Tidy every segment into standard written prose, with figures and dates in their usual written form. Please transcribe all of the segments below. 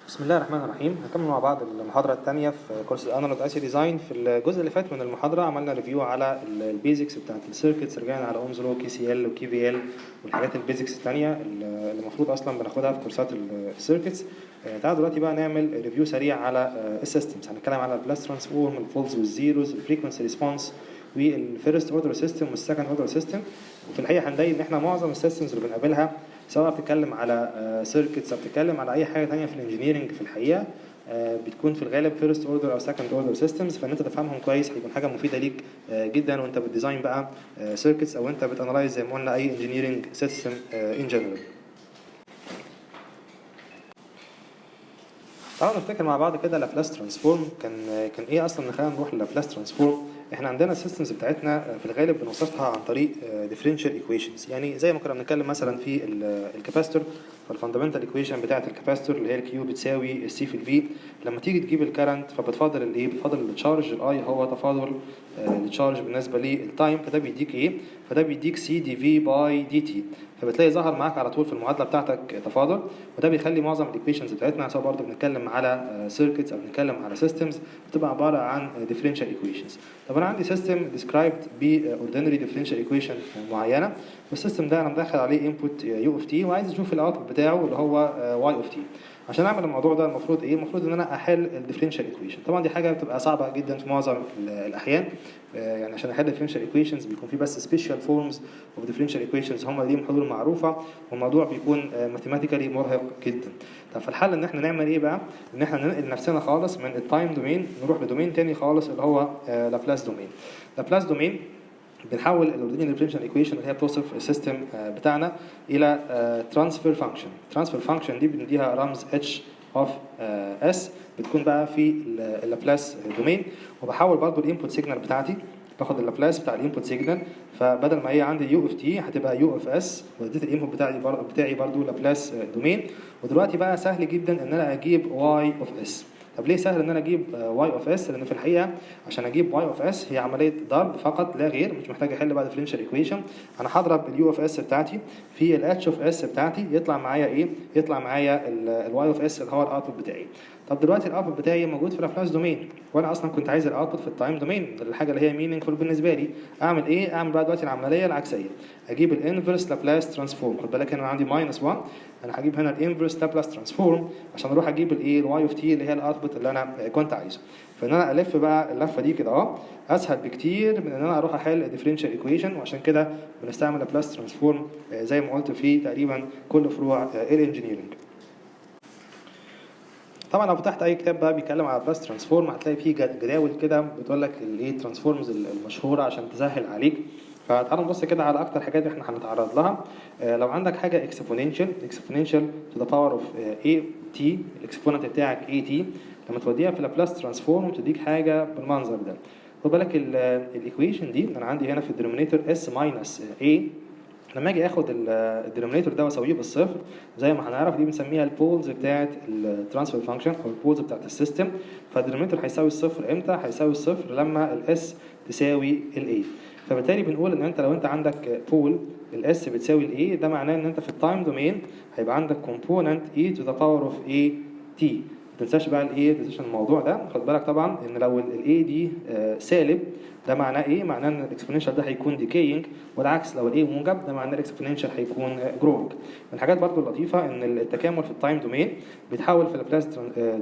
بسم الله الرحمن الرحيم. هنكمل مع بعض المحاضرة الثانية في كورس الانالوج اي سي ديزاين. في الجزء اللي فات من المحاضرة عملنا ريفيو على البيزكس بتاعت السيركتس، رجعنا على اومز لو، كي سي ال وكي في ال والحاجات البيزكس الثانية اللي المفروض اصلا بناخدها في كورسات السيركتس. تعالوا دلوقتي بقى نعمل ريفيو سريع على السيستمز. هنتكلم على البلاس ترانسفورم، الفولز والزيروز، الفريكونسي ريسبونس، والفيرست اوردر سيستم والسكند اوردر سيستم. وفي الحقيقة هنلاقي ان احنا معظم السيستمز اللي بنقابلها سواء بتتكلم على سيركتس او بتتكلم على اي حاجه ثانيه في الانجينيرنج في الحقيقه بتكون في الغالب فيرست اوردر او سكند اوردر سيستمز، فان انت تفهمهم كويس هيكون حاجه مفيده ليك جدا وانت بتديزاين بقى سيركتس او انت بتانلايز زي ما قلنا اي انجينيرنج سيستم ان جنرال. تعالوا نفتكر مع بعض كده لابلاس ترانسفورم. كان ايه اصلا؟ خلينا نروح للابلاس ترانسفورم. احنا عندنا السيستمز بتاعتنا في الغالب بنوصفها عن طريق ديفرنشال ايكويشنز، يعني زي ما كنا بنتكلم مثلا في الكاباستور، فالفاندامنتال ايكويشن بتاعت الكاباستور اللي هي الكيو بتساوي السي في الفي. لما تيجي تجيب الكرنت فبتفضل الايه؟ بتفضل التشارج. الاي هو تفاضل التشارج بالنسبه للتايم، فده بيديك ايه؟ فده بيديك سي دي في باي دي تي. فبتلاقي ظهر معاك على طول في المعادله بتاعتك تفاضل، وده بيخلي معظم الايكويشنز بتاعتنا سواء برضه بنتكلم على سيركتس او بنتكلم على سيستمز بتبقى عباره عن ديفرنشال ايكويشنز. طب انا عندي سيستم ديسكرايبد باوردينري ديفرنشال ايكويشن معينه، والسيستم ده انا مدخل عليه انبوت يو اوف تي وعايز اشوف الاوتبوت بتاعه اللي هو واي اوف تي. عشان اعمل الموضوع ده المفروض ايه؟ المفروض ان انا احل الديفرنشال ايكويشن. طبعا دي حاجه بتبقى صعبه جدا في معظم الاحيان، يعني عشان احل الديفرنشال ايكويشنز بيكون في بس سبيشال فورمز اوف ديفرنشال ايكويشنز هم ليهم حلول معروفه، والموضوع بيكون ماثيماتيكالي مرهق جدا. طب فالحل ان احنا نعمل ايه بقى؟ ان احنا ننقل نفسنا خالص من التايم دومين نروح لدومين تاني خالص اللي هو لابلاس دومين. لابلاس دومين بنحول الاوردينري ديفرنشال ايكويشن اللي هي بتوصف السيستم بتاعنا الى ترانسفير فانكشن. ترانسفير فانكشن دي بنديها رمز اتش اوف اس، بتكون بقى في اللابلاس دومين. وبحول برضو الانبوت سيجنال بتاعتي، باخد اللابلاس بتاع الانبوت سيجنال، فبدل ما هي عندي يو اف تي هتبقى يو اف اس، واديت الانبوت بتاعي برضو لابلاس دومين. ودلوقتي بقى سهل جدا ان انا اجيب واي اوف اس. طب ليه سهل ان انا اجيب واي اوف اس؟ لان في الحقيقه عشان اجيب واي اوف اس هي عمليه ضرب فقط لا غير، مش محتاج احل بقى ديفرنشال ايكويشن. انا هضرب اليو اوف اس بتاعتي في الاتش اوف اس بتاعتي، يطلع معايا ايه؟ يطلع معايا الواي اوف اس اللي هو الاوتبوت بتاعي. طب دلوقتي الاوتبوت بتاعي موجود في لابلاس دومين، وانا اصلا كنت عايز الاوتبوت في التايم دومين، الحاجه اللي هي مينينجفول بالنسبه لي. اعمل ايه؟ اعمل بقى دلوقتي العمليه العكسيه، اجيب الانفرس لابلاس ترانسفورم. خد بالك هنا عندي ماينس 1، انا هجيب هنا الانفرس لابلاس ترانسفورم عشان اروح اجيب الايه؟ الواي اوف تي اللي هي الاوتبوت اللي انا كنت عايزه. فان انا الف بقى اللفه دي كده اسهل بكتير من ان انا اروح احل ديفرنشال ايكويشن، وعشان كده بنستعمل لابلاس ترانسفورم زي ما قلت في تقريبا كل فروع الانجينيرنج. طبعا لو فتحت اي كتاب بقى بيتكلم على بلاس ترانسفورم هتلاقي فيه جداول كده بتقول لك الايه ترانسفورمز المشهوره عشان تسهل عليك. فتعالوا نبص كده على اكتر حاجات احنا هنتعرض لها. لو عندك حاجه اكسبوننشال تو ذا باور اوف اي تي، الاكسبوننت بتاعك اي تي، لما توديها في لابلاس ترانسفورم تديك حاجه بالمنظر ده. خد بالك الايكويشن دي انا عندي هنا في الدينومينيتور اس ماينس اي، لما اجي اخد الدينومينيتور ده واسويه بالصفر زي ما هنعرف دي بنسميها البولز بتاعت الترانسفير فانكشن او البولز بتاعت السيستم. فالدينومينيتور هيساوي الصفر امتى؟ هيساوي الصفر لما الاس تساوي الاي. فبالتالي بنقول ان انت لو انت عندك بول الاس بتساوي الاي، ده معناه ان انت في التايم دومين هيبقى عندك كومبوننت اي تو ذا باور اوف اي تي. ما تنساش بقى الايه، ما تنساش الموضوع ده. خد بالك طبعا ان لو الاي دي سالب ده معناه ايه؟ معناه ان الاكسبوننشال ده هيكون ديكينج، والعكس لو الاي موجب ده معناه الاكسبوننشال هيكون جروينج. من الحاجات برضو اللطيفه ان التكامل في التايم دومين بيتحول في البلاس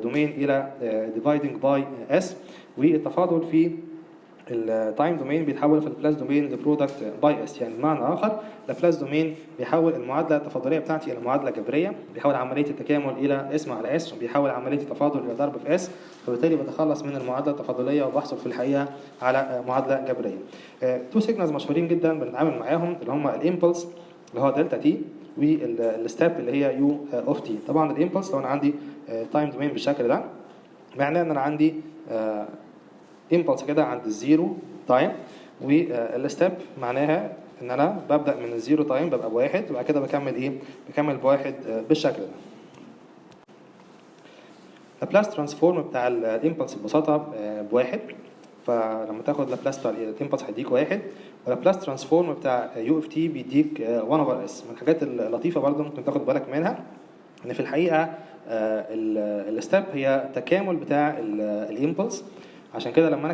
دومين الى ديفايدنج باي اس، والتفاضل في التايم دومين بيتحول في البلاس دومين لبرودكت باي اس. يعني بمعنى اخر البلاس دومين بيحول المعادله التفاضليه بتاعتي الى معادله جبريه، بيحول عمليه التكامل الى اسم على اس، وبيحول عمليه التفاضل الى ضرب في اس، فبالتالي بتخلص من المعادله التفاضليه وبحصل في الحقيقه على معادله جبريه. تو سيجنالز مشهورين جدا بنتعامل معاهم اللي هم الامبلس اللي هو دلتا تي، والستاب اللي هي يو اوف تي. طبعا الامبلس لو انا عندي تايم دومين بالشكل ده معناه ان انا عندي امبلس كده عند الزيرو تايم، والستيب معناها ان انا ببدا من الزيرو تايم ببقى بواحد، وبعد كده بكمل ايه؟ بكمل بواحد بالشكل ده. لابلاس ترانسفورم بتاع الامبلس ببساطه بواحد، فلما تاخد لابلاس بتاع الامبلس هيديك واحد، ولابلاس ترانسفورم بتاع يو اف تي بيديك 1 اوفر اس. من الحاجات اللطيفه برضو ممكن تاخد بالك منها ان في الحقيقه الستيب هي تكامل بتاع الامبلس. عشان كده لما انا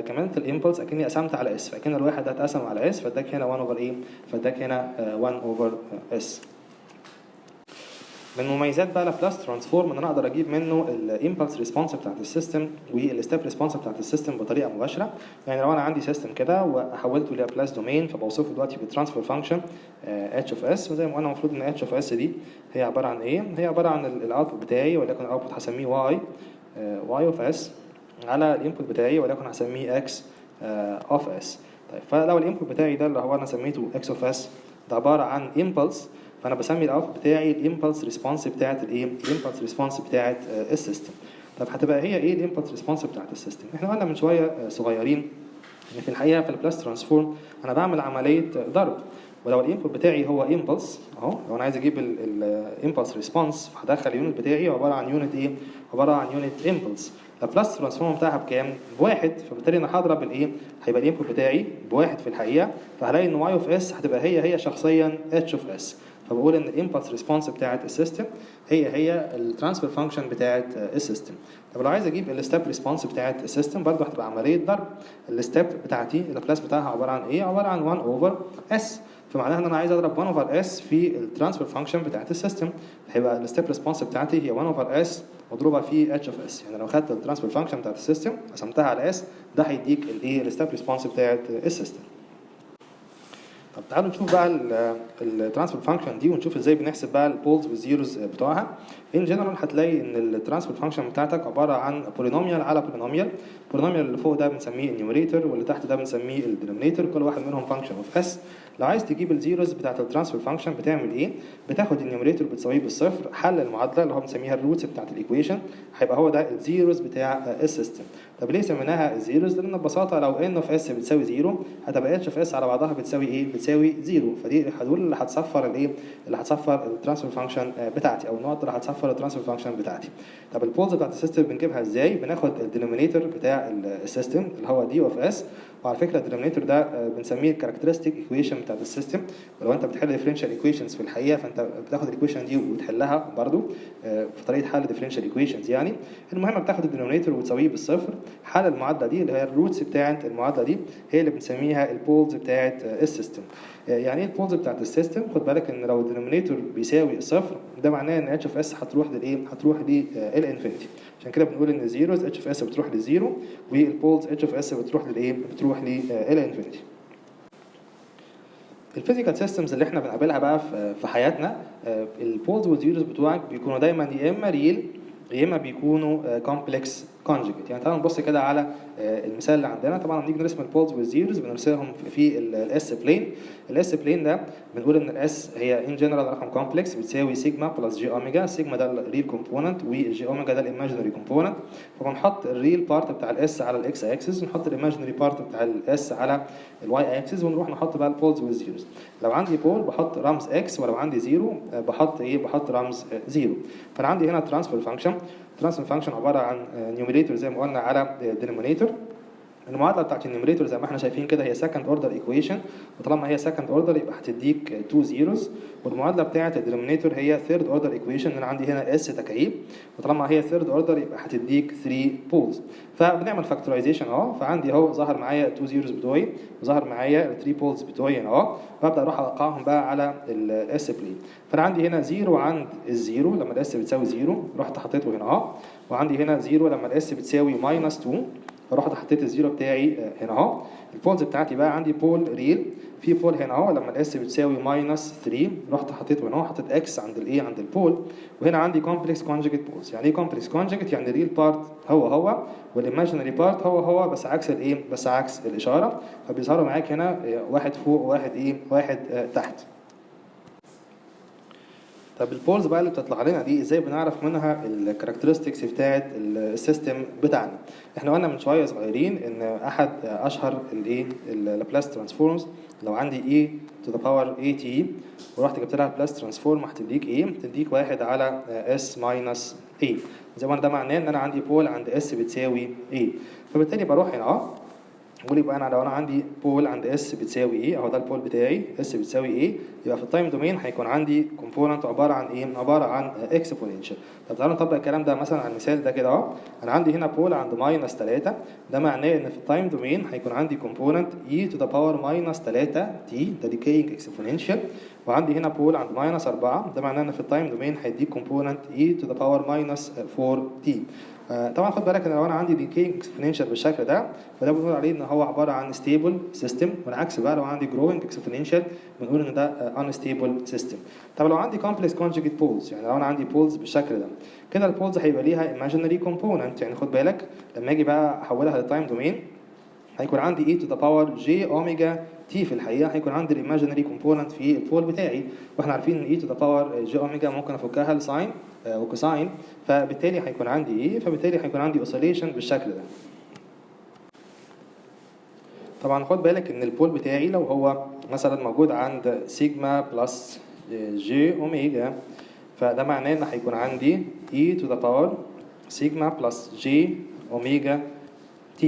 كملت الامبلس اكني قسمت على اس، فاكن الواحد ده اتقسم على اس فاداك هنا 1 اوفر ايه، فاداك هنا 1 اوفر اس. من مميزات بقى لابلاس ترانسفورم ان انا اقدر اجيب منه الامبلس ريسبونس بتاعت السيستم والستيب ريسبونس بتاعت السيستم بطريقه مباشره. يعني لو انا عندي سيستم كده وحولته لابلاس دومين فبوصفه دلوقتي بالترانسفير فانكشن اتش اوف اس، وزي ما قلنا المفروض ان اتش اوف اس دي هي عباره عن ايه؟ هي عباره عن الاوتبوت بتاعي، ولكن الاوتبوت هسميه واي اوف اس على الانبوت بتاعي، ولكن هسميه اكس اوف اس. طيب فلو الانبوت بتاعي ده اللي هو انا سميته اكس اوف اس ده عباره عن امبلس، فانا بسمي الاوتبوت بتاعي الامبلس ريسبونس بتاعت الايه؟ الامبلس ريسبونس بتاعت السيستم. طب هتبقى هي ايه الامبلس ريسبونس بتاعت السيستم؟ احنا قلنا من شويه صغيرين ان في الحقيقه في البلاس ترانسفورم انا بعمل عمليه ضرب، ولو الانبوت بتاعي هو امبلس اهو، لو انا عايز اجيب الامبلس ريسبونس فهدخل اليونت بتاعي عباره عن يونت ايه؟ عباره عن يونت امبلس. البلاس ترانسفورم بتاعها بكام؟ بواحد، فبالتالي انا هضرب الايه؟ هيبقى الانبوت بتاعي بواحد في الحقيقه، فهلاقي ان واي اوف اس هتبقى هي شخصيا اتش اوف اس. فبقول ان الامبلس ريسبونس بتاعت السيستم هي الترانسفير فانكشن بتاعت السيستم. طب لو عايز اجيب الستيب ريسبونس بتاعت السيستم برضه هتبقى عمليه ضرب. الستيب بتاعتي اللابلاس بتاعها عباره عن ايه؟ عباره عن 1 اوفر اس، فمعناها ان انا عايز اضرب 1 اوفر اس في الترانسفير فانكشن بتاعت السيستم، هيبقى الستيب ريسبونس بتاعتي هي 1 اوفر اس مضروبه في اتش اوف اس. يعني لو خدت الترانسفير فانكشن بتاعت السيستم قسمتها على اس ده هيديك الايه؟ الستيب ريسبونس بتاعت السيستم. طب تعالوا نشوف بقى الترانسفير فانكشن دي ونشوف ازاي بنحسب بقى البولز والزيروز بتوعها. ان جنرال هتلاقي ان الترانسفير فانكشن بتاعتك عباره عن بولينوميال على بولينوميال. البولينوميال اللي فوق ده بنسميه النيوميريتور واللي تحت ده بنسميه الدينومينيتور، كل واحد منهم فانكشن اوف اس. لو عايز تجيب الزيروز بتاعت الترانسفير فانكشن بتعمل ايه؟ بتاخد النيوميريتور بتساويه بالصفر، حل المعادله اللي هو بنسميها الروتس بتاعت الايكويشن، هيبقى هو ده الزيروز بتاع السيستم. طب ليه سميناها الزيروز؟ لان ببساطه لو ان اوف اس بتساوي زيرو هتبقى اتش اوف اس على بعضها بتساوي ايه؟ بتساوي زيرو، فدي الحدود اللي هتصفر الايه؟ اللي هتصفر الترانسفير فانكشن بتاعتي، او النقط اللي هتصفر الترانسفير فانكشن بتاعتي. طب البولز بتاعت السيستم بنجيبها ازاي؟ بناخد الدينومينيتور بتاع السيستم اللي هو دي اوف اس، وعلى فكره الدينومينيتور ده بنسميه الكاركترستيك ايكويشن بتاعت السيستم. ولو انت بتحل ديفرنشال ايكويشنز في الحقيقه فانت بتاخد الايكويشن دي وتحلها برضو في طريقه حل ديفرنشال ايكويشنز يعني. المهم بتاخد الدينومينيتور وتساويه بالصفر، حل المعادله دي اللي هي الروتس بتاعت المعادله دي هي اللي بنسميها البولز بتاعت السيستم. يعني ايه البولز بتاعت السيستم؟ خد بالك ان لو الدينومينيتور بيساوي صفر ده معناه ان اتش اوف اس هتروح للايه؟ هتروح للانفينيتي. عشان كده بنقول ان الزيروز اتش اوف اس بتروح للزيرو، والبولز اتش اوف اس بتروح للايه؟ بتروح للانفينيتي. الفيزيكال سيستمز اللي احنا بنقابلها بقى في حياتنا، البولز والزيروز بتوعك بيكونوا دايما يا اما ريل يا اما بيكونوا كومبلكس كونجوجيت. يعني تعالوا نبص كده على المثال اللي عندنا. طبعا بنيجي نرسم البولز والزيروز بنرسمهم في الاس بلين. الاس بلين ده بنقول ان الاس هي ان جنرال رقم كومبلكس بتساوي سيجما بلس جي اوميجا. سيجما ده الريل كومبوننت والجي اوميجا ده الايماجينري كومبوننت. فبنحط الريل بارت بتاع الاس على الاكس اكسس ونحط الايماجينري بارت بتاع الاس على الواي اكسس ونروح نحط بقى البولز والزيروز. لو عندي بول بحط رمز اكس، ولو عندي زيرو بحط ايه؟ بحط رمز زيرو. فانا عندي هنا ترانسفير فانكشن. الترانسفير فانكشن عباره عن نيوميريتور زي ما قلنا على دينومينيتور. المعادله بتاعت النيوميريتور زي ما احنا شايفين كده هي سكند اوردر ايكويشن، وطالما هي سكند اوردر يبقى هتديك 2 زيروز. والمعادله بتاعت الدينومينيتور هي ثيرد اوردر ايكويشن، انا عندي هنا اس تكعيب، وطالما هي ثيرد اوردر يبقى هتديك 3 بولز. فبنعمل فاكتورايزيشن اهو، فعندي اهو ظهر معايا 2 زيروز بتوعي وظهر معايا 3 بولز بتوعي اهو، وابدا اروح اوقعهم بقى على الاس بلين. فانا عندي هنا زيرو عند الزيرو لما الاس بتساوي زيرو رحت حطيته هنا اهو، وعندي هنا زيرو لما الاس بتساوي ماينس 2 فرحت حطيت الزيرو بتاعي هنا اهو. البولز بتاعتي بقى عندي بول ريل، في بول هنا اهو لما الاس بتساوي ماينس 3 رحت حطيته هنا اهو، حطيت اكس عند الايه؟ عند البول. وهنا عندي كومبلكس كونجوجيت بولز. يعني ايه كومبلكس كونجوجيت؟ يعني الريل بارت هو والايماجينري بارت هو بس عكس الايه؟ بس عكس الاشاره، فبيظهروا معاك هنا واحد فوق وواحد ايه؟ واحد تحت. طب البولز بقى اللي بتطلع لنا دي ازاي بنعرف منها الكاركترستكس بتاعت السيستم بتاعنا؟ احنا قلنا من شويه صغيرين ان احد اشهر الايه؟ اللابلاس ترانسفورمز لو عندي e to the power at ورحت جبت لها البلاس ترانسفورم هتديك ايه؟ تديك واحد على s minus a. زي ما ده معناه ان انا عندي بول عند s بتساوي a، فبالتالي بروح هنا نقول يبقى انا لو انا عندي بول عند اس بتساوي ايه، اهو ده البول بتاعي اس بتساوي ايه، يبقى في التايم دومين هيكون عندي كومبوننت عباره عن ايه، عباره عن اكسبوننشال. طب تعالوا نطبق الكلام ده مثلا على المثال ده كده اهو. انا عندي هنا بول عند ماينس 3، ده معناه ان في التايم دومين هيكون عندي كومبوننت اي تو ذا باور ماينس 3 تي، ده ديكينج اكسبوننشال. وعندي هنا بول عند ماينس 4، ده معناه ان في التايم دومين هيديك كومبوننت اي تو ذا باور ماينس 4 تي. طبعا خد بالك ان لو انا عندي ديكينج اكسبوننشال بالشكل ده، فده بنقول عليه ان هو عباره عن ستيبل سيستم، والعكس بقى لو عندي جروينج اكسبوننشال بنقول ان ده انستيبل سيستم. طب لو عندي كومبلكس كونجوجيت بولز، يعني لو انا عندي بولز بالشكل ده كده، البولز هيبقى ليها ايماجينري كومبوننت. يعني خد بالك لما اجي بقى احولها للتايم دومين هيكون عندي e to the power j اوميجا t، في الحقيقه هيكون عندي الايماجينري كومبوننت في البول بتاعي، واحنا عارفين ان e to the power j اوميجا ممكن افكها لساين وكوساين، فبالتالي هيكون عندي ايه، فبالتالي هيكون عندي اوسيليشن بالشكل ده. طبعا خد بالك ان البول بتاعي لو هو مثلا موجود عند سيجما بلس j اوميجا، فده معناه ان هيكون عندي e to the power سيجما بلس j اوميجا t.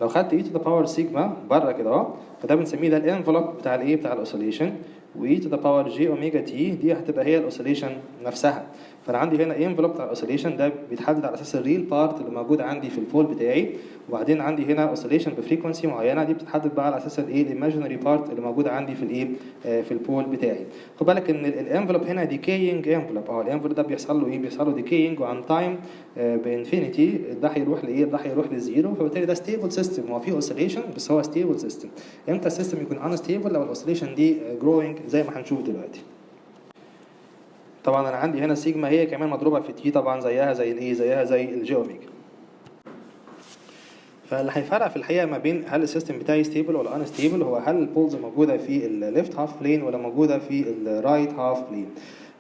لو خدت e to the power سيجما بره كده اهو، فده بنسميه ده الانفلوب بتاع الايه، بتاع الاوسيليشن، و e to the power j اوميجا t دي هتبقى هي الاوسيليشن نفسها. فانا عندي هنا انفلوب بتاع الاوسيليشن ده بيتحدد على اساس الريل بارت اللي موجود عندي في البول بتاعي، وبعدين عندي هنا اوسيليشن بفريكونسي معينه دي بتتحدد بقى على اساس الايه، الايماجينري بارت اللي موجود عندي في الايه، في البول بتاعي. خد بالك ان الانفلوب هنا ديكينج انفلوب، الانفلوب ده بيحصل له ايه، بيحصل له ديكينج، وعن تايم بانفينيتي ده هيروح لايه، ده هيروح للزيرو، فبالتالي ده ستيبل سيستم. هو فيه اوسيليشن بس هو ستيبل سيستم. امتى السيستم يكون انستيبل؟ لو الاوسيليشن دي جروينج زي ما هنشوف دلوقتي. طبعا انا عندي هنا سيجما هي كمان مضروبه في تي، طبعا زيها زي الايه، زيها زي الجي اوميجا. فاللي هيفرق في الحقيقه ما بين هل السيستم بتاعي ستيبل ولا ان ستيبل هو هل البولز موجوده في الليفت هاف بلين ولا موجوده في الرايت هاف بلين.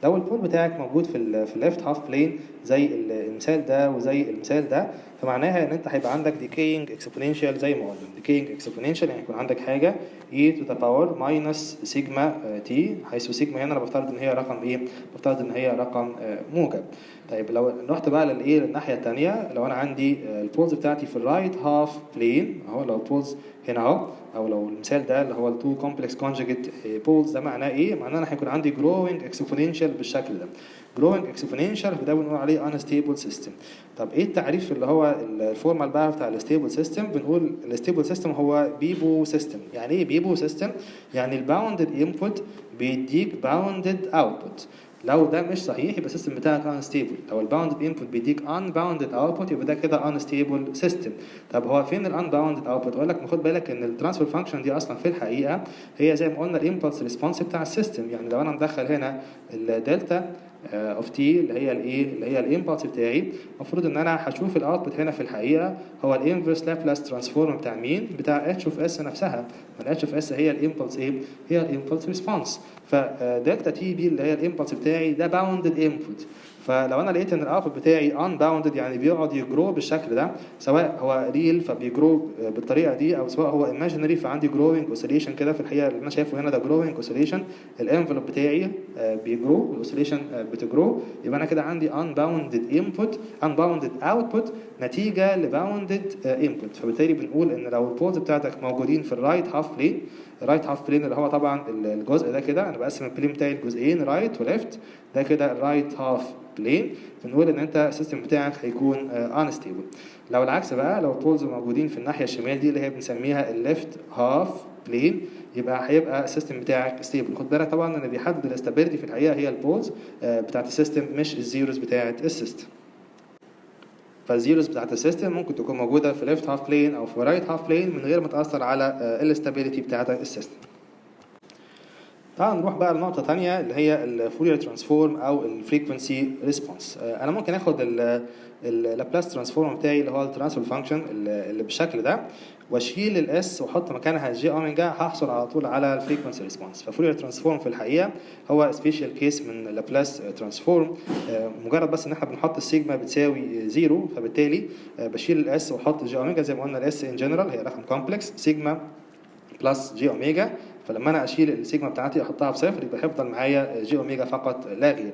لو البول بتاعك موجود في الليفت هاف بلين زي المثال ده وزي المثال ده، فمعناها ان انت هيبقى عندك ديكينج اكسبوننشال زي ما قلنا. ديكينج اكسبوننشال يعني يكون عندك حاجه e to the power ماينس سيجما t، حيث سيجما هنا انا بفترض ان هي رقم ايه، بفترض ان هي رقم موجب. طيب لو رحت بقى للايه، للناحيه الثانيه، لو انا عندي البولز بتاعتي في الرايت هاف بلين اهو، لو البولز هنا اهو، او لو المثال ده اللي هو التو كومبلكس كونجوجيت بولز، ده معناه ايه؟ معناه انا هيكون عندي جروينج اكسبوننشال بالشكل ده. جروينج اكسبوننشال ده بنقول عليه انستيبل سيستم. طب ايه التعريف اللي هو الفورمال بقى بتاع الستيبل سيستم؟ بنقول الستيبل سيستم هو بيبو سيستم. يعني ايه بيبو سيستم؟ يعني الباوندد انبوت بيديك باوندد اوتبوت. لو ده مش صحيح يبقى السيستم بتاعك unstable. لو الباوندد انبوت بيديك unbounded output يبقى ده كده unstable system. طب هو فين الانباوندد اوتبوت؟ اقول لك خد بالك ان الترانسفير فانكشن دي اصلا في الحقيقه هي زي ما قلنا الامبلس ريسبونس بتاع السيستم. يعني لو انا مدخل هنا الدلتا اوف تي اللي هي الايه، اللي هي الامبلس بتاعي، المفروض ان انا هشوف الاوتبوت هنا في الحقيقه هو الانفرس لابلاس ترانسفورم بتاع مين، بتاع اتش اوف اس نفسها. الاتش اوف اس هي الامبلس ايه، هي الامبلس ريسبونس. فدلتا تي دي اللي هي الامبلس بتاعي ده باوندد انبوت. فلو انا لقيت ان الاوتبوت بتاعي unbounded يعني بيقعد يجرو بالشكل ده، سواء هو ريل فبيجرو بالطريقه دي، او سواء هو imaginary فعندي جروينج اوسيليشن كده، في الحقيقه اللي انا شايفه هنا ده جروينج اوسيليشن، الانفلوب بتاعي بيجرو والاوسيليشن بتجرو، يبقى انا كده عندي unbounded input unbounded output نتيجه لباوندد input. فبالتالي بنقول ان لو البولز بتاعتك موجودين في الرايت هاف بلين، الرايت هاف بلين اللي هو طبعا الجزء ده كده، انا بقسم البلين بتاعي لجزئين رايت وليفت، ده كده الرايت هاف بلين، بنقول ان انت السيستم بتاعك هيكون انستيبل. لو العكس بقى، لو البولز موجودين في الناحيه الشمال دي اللي هي بنسميها الليفت هاف بلين، يبقى هيبقى السيستم بتاعك ستيبل. خد بالك طبعا ان اللي بيحدد الاستابيليتي في الحقيقه هي البولز بتاعت السيستم مش الزيروز بتاعت السيستم. فالزيروز بتاعت السيستم ممكن تكون موجوده في ليفت هاف بلين او في رايت هاف بلين من غير ما تاثر على الاستابيليتي بتاعت السيستم. تعال نروح بقى لنقطة تانية اللي هي الفورير ترانسفورم أو الفريكونسي ريسبونس. أنا ممكن آخد اللابلاس ترانسفورم بتاعي اللي هو الترانسفير فانكشن اللي بالشكل ده، واشيل الاس واحط مكانها جي اوميجا، هحصل على طول على الفريكونسي ريسبونس. ففورير ترانسفورم في الحقيقة هو سبيشال كيس من لابلاس ترانسفورم. مجرد بس ان احنا بنحط السيجما بتساوي زيرو، فبالتالي بشيل الاس واحط جي اوميجا. زي ما قلنا الاس ان جنرال هي رقم كومبلكس، سيجما بلس جي اوميجا، فلما انا اشيل السيجما بتاعتي احطها بصفر يبقى هيفضل معايا جي اوميجا فقط لا غير.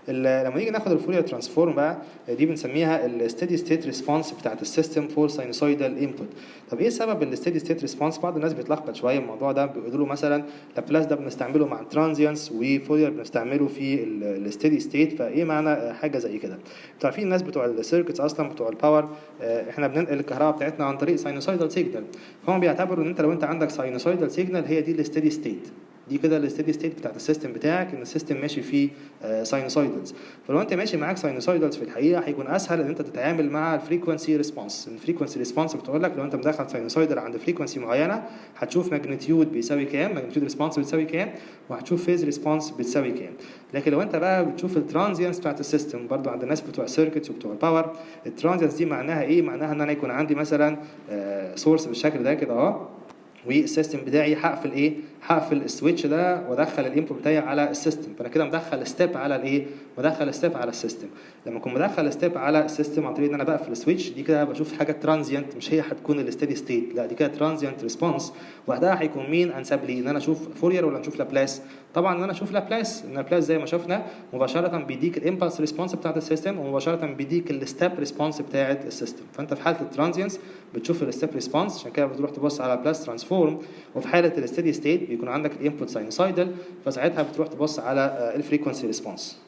لما نيجي ناخد الفورير ترانسفورم بقى، دي بنسميها الستيدي ستيت ريسبونس بتاعت السيستم فور ساينوسويدال انبوت. طب ايه سبب الستيدي ستيت ريسبونس؟ بعض الناس بيتلخبط شويه الموضوع ده، بيقولوا له مثلا لابلاس ده بنستعمله مع الترانزيانس وفورير بنستعمله في الستيدي ستيت، فايه معنى حاجه زي كده؟ انتوا عارفين الناس بتوع السيركتس اصلا بتوع الباور، احنا بننقل الكهرباء بتاعتنا عن طريق ساينوسويدال سيجنال، فهم بيعتبروا ان انت لو انت عندك ساينوسويدال سيجنال هي دي الستيدي ستيت، دي كده الستيدي ستيت بتاعت السيستم بتاعك، ان السيستم ماشي فيه ساينوسويدلز. فلو انت ماشي معاك ساينوسويدلز في الحقيقه هيكون اسهل ان انت تتعامل مع الفريكوانسي ريسبونس. الفريكوانسي ريسبونس بتقول لك لو انت مدخل ساينوسويدل عند فريكوانسي معينه هتشوف ماجنتيود بيساوي كام، ماجنتيود ريسبونس بتساوي كام، وهتشوف فيز ريسبونس بتساوي كام. لكن لو انت بقى بتشوف الترانزيانس بتاعت السيستم، برضو عند الناس بتوع السيركتس وبتوع الباور، الترانزيانس دي معناها ايه؟ معناها ان انا يكون عندي مثلا سورس بالشكل ده كده اهو، والسيستم بتاعي هقفل ايه؟ هقفل السويتش ده وادخل الانبوت بتاعي على السيستم، فانا كده مدخل ستيب على الايه؟ مدخل ستيب على السيستم. لما اكون مدخل ستيب على السيستم عن طريق ان انا بقفل السويتش، دي كده بشوف حاجه ترانزيانت، مش هي هتكون الستيدي ستيت، لا دي كده ترانزيانت ريسبونس. وقتها هيكون مين انسب لي؟ ان انا اشوف فورير ولا نشوف لابلاس؟ طبعا ان انا اشوف لابلاس، ان لابلاس زي ما شفنا مباشره بيديك الامبلس ريسبونس بتاعت السيستم، ومباشره بيديك الستيب ريسبونس بتاعت السيستم. فانت في حاله الترانزيانس بتشوف الستيب ريسبونس، عشان كده بتروح تبص على بلاس ترانسفورم. وفي حاله الستيدي ستيت بيكون عندك الانبوت ساينوسايدل، فساعتها بتروح تبص على الفريكوانسي ريسبونس.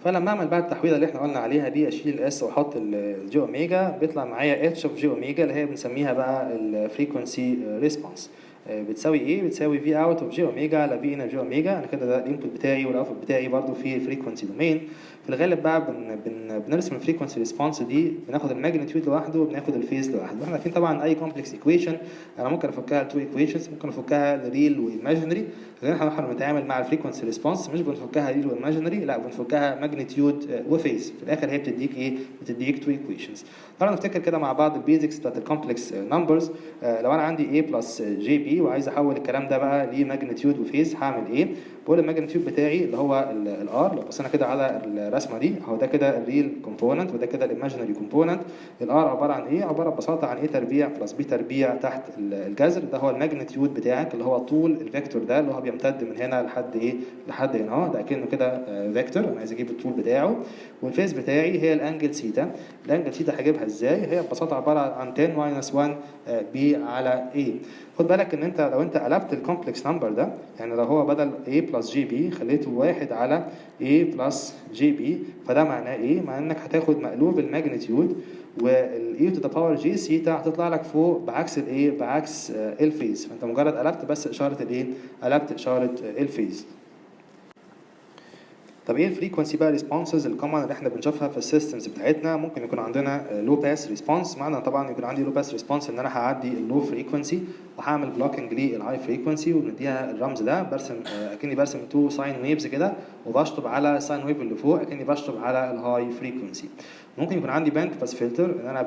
فلما اعمل بقى التحويله اللي احنا قلنا عليها دي، اشيل الاس واحط الجي اوميجا، بيطلع معايا اتش اوف جي اوميجا اللي هي بنسميها بقى الفريكوانسي ريسبونس. بتساوي ايه؟ بتساوي في اوت اوف جي اوميجا على في ان اوف جي اوميجا. انا كده ده الانبوت بتاعي والاوتبوت بتاعي برضو في الفريكوانسي دومين. في الغالب بقى بنرسم الفريكوانسي ريسبونس دي، بناخد الماجنتيود لوحده وبناخد الفيز لوحده. احنا عارفين طبعا اي كومبلكس ايكويشن انا ممكن افكها لتو ايكويشنز، ممكن افكها لريل وايماجينري، لان احنا بنتعامل مع الفريكوانسي ريسبونس مش بنفكها ريل وايماجينري، لا بنفكها ماجنتيود وفيز. في الاخر هي بتديك ايه؟ بتديك تو ايكويشنز. تعالوا نفتكر كده مع بعض البيزكس بتاعت الكومبلكس نمبرز. لو انا عندي a بلس جي بي وعايز احول الكلام ده بقى لماجنتيود وفيز، هعمل ايه؟ بقول الماجنتيود بتاعي اللي هو الار، لو بصينا كده على الرسمه دي اهو، ده كده الريل كومبوننت وده كده الايماجينري كومبوننت. الار عباره عن ايه؟ عباره ببساطه عن a تربيع بلس b تربيع تحت الجذر، ده هو الماجنتيود بتاعك اللي هو طول الفيكتور ده اللي هو بيمتد من هنا لحد ايه؟ لحد هنا اهو، ده كأنه كده فيكتور انا عايز اجيب الطول بتاعه. والفيز بتاعي هي الانجل سيتا. الانجل سيتا هجيبها ازاي؟ هي ببساطه عباره عن 10 ماينس 1 بي على a. خد بالك ان انت لو انت قلبت الكومبلكس نمبر ده، يعني لو هو بدل a بلس جي بي خليته 1 على a بلس جي بي، فده معناه ايه؟ معناه انك هتاخد مقلوب الماجنتيود، والاي تو ذا باور جي سيتا هتطلع لك فوق بعكس الايه؟ بعكس الفيز. فانت مجرد قلبت بس اشاره الايه؟ قلبت اشاره الفيز. طب ايه الفريكونسي بقى ريسبونسز الكومن اللي احنا بنشوفها في السيستمز بتاعتنا؟ ممكن يكون عندنا لو باس ريسبونس. معنى طبعا يكون عندي لو باس ريسبونس ان انا هعدي اللو فريكونسي وهعمل بلوكنج للهاي فريكونسي، وبنديها الرمز ده، برسم اكني برسم تو ساين ويفز كده، وبشطب على ساين ويف اللي فوق اكني بشطب على الهاي فريكونسي. ممكن يكون عندي باند باس فلتر، ان انا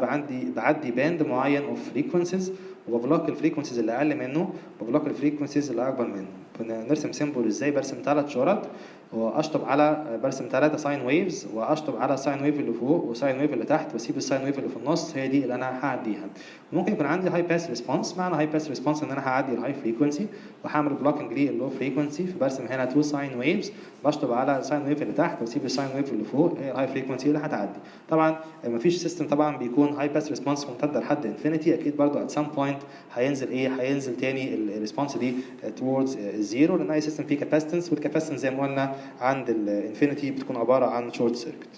بعدي باند معين اوف فريكونسيز وببلوك الفريكونسيز اللي اقل منه، وببلوك الفريكونسيز اللي اكبر منه. كنا نرسم سيمبل ازاي؟ برسم 3 شرط واشطب على برسم 3 ساين ويفز، واشطب على ساين ويف اللي فوق وساين ويف اللي تحت، واسيب الساين ويف اللي في النص هي دي اللي انا هعديها. ممكن يكون عندي هاي باس ريسبونس. معنى هاي باس ريسبونس ان انا هعدي الهاي فريكونسي وهعمل بلوكنج لللو فريكونسي، فبرسم هنا 2 ساين ويفز، بشطب على ساين ويف اللي تحت واسيب الساين ويف اللي فوق هي الهاي فريكونسي اللي هتعدي. طبعا مفيش سيستم طبعا بيكون هاي باس ريسبونس ممتده لحد انفينيتي، اكيد برضو ات سام بوينت هينزل ايه؟ هينزل تاني الريسبونس دي towards الزيرو، لان اي سيستم فيه كاباسيتنس، والكاباسيتنس زي ما قلنا عند الانفينيتي بتكون عباره عن شورت سيركت.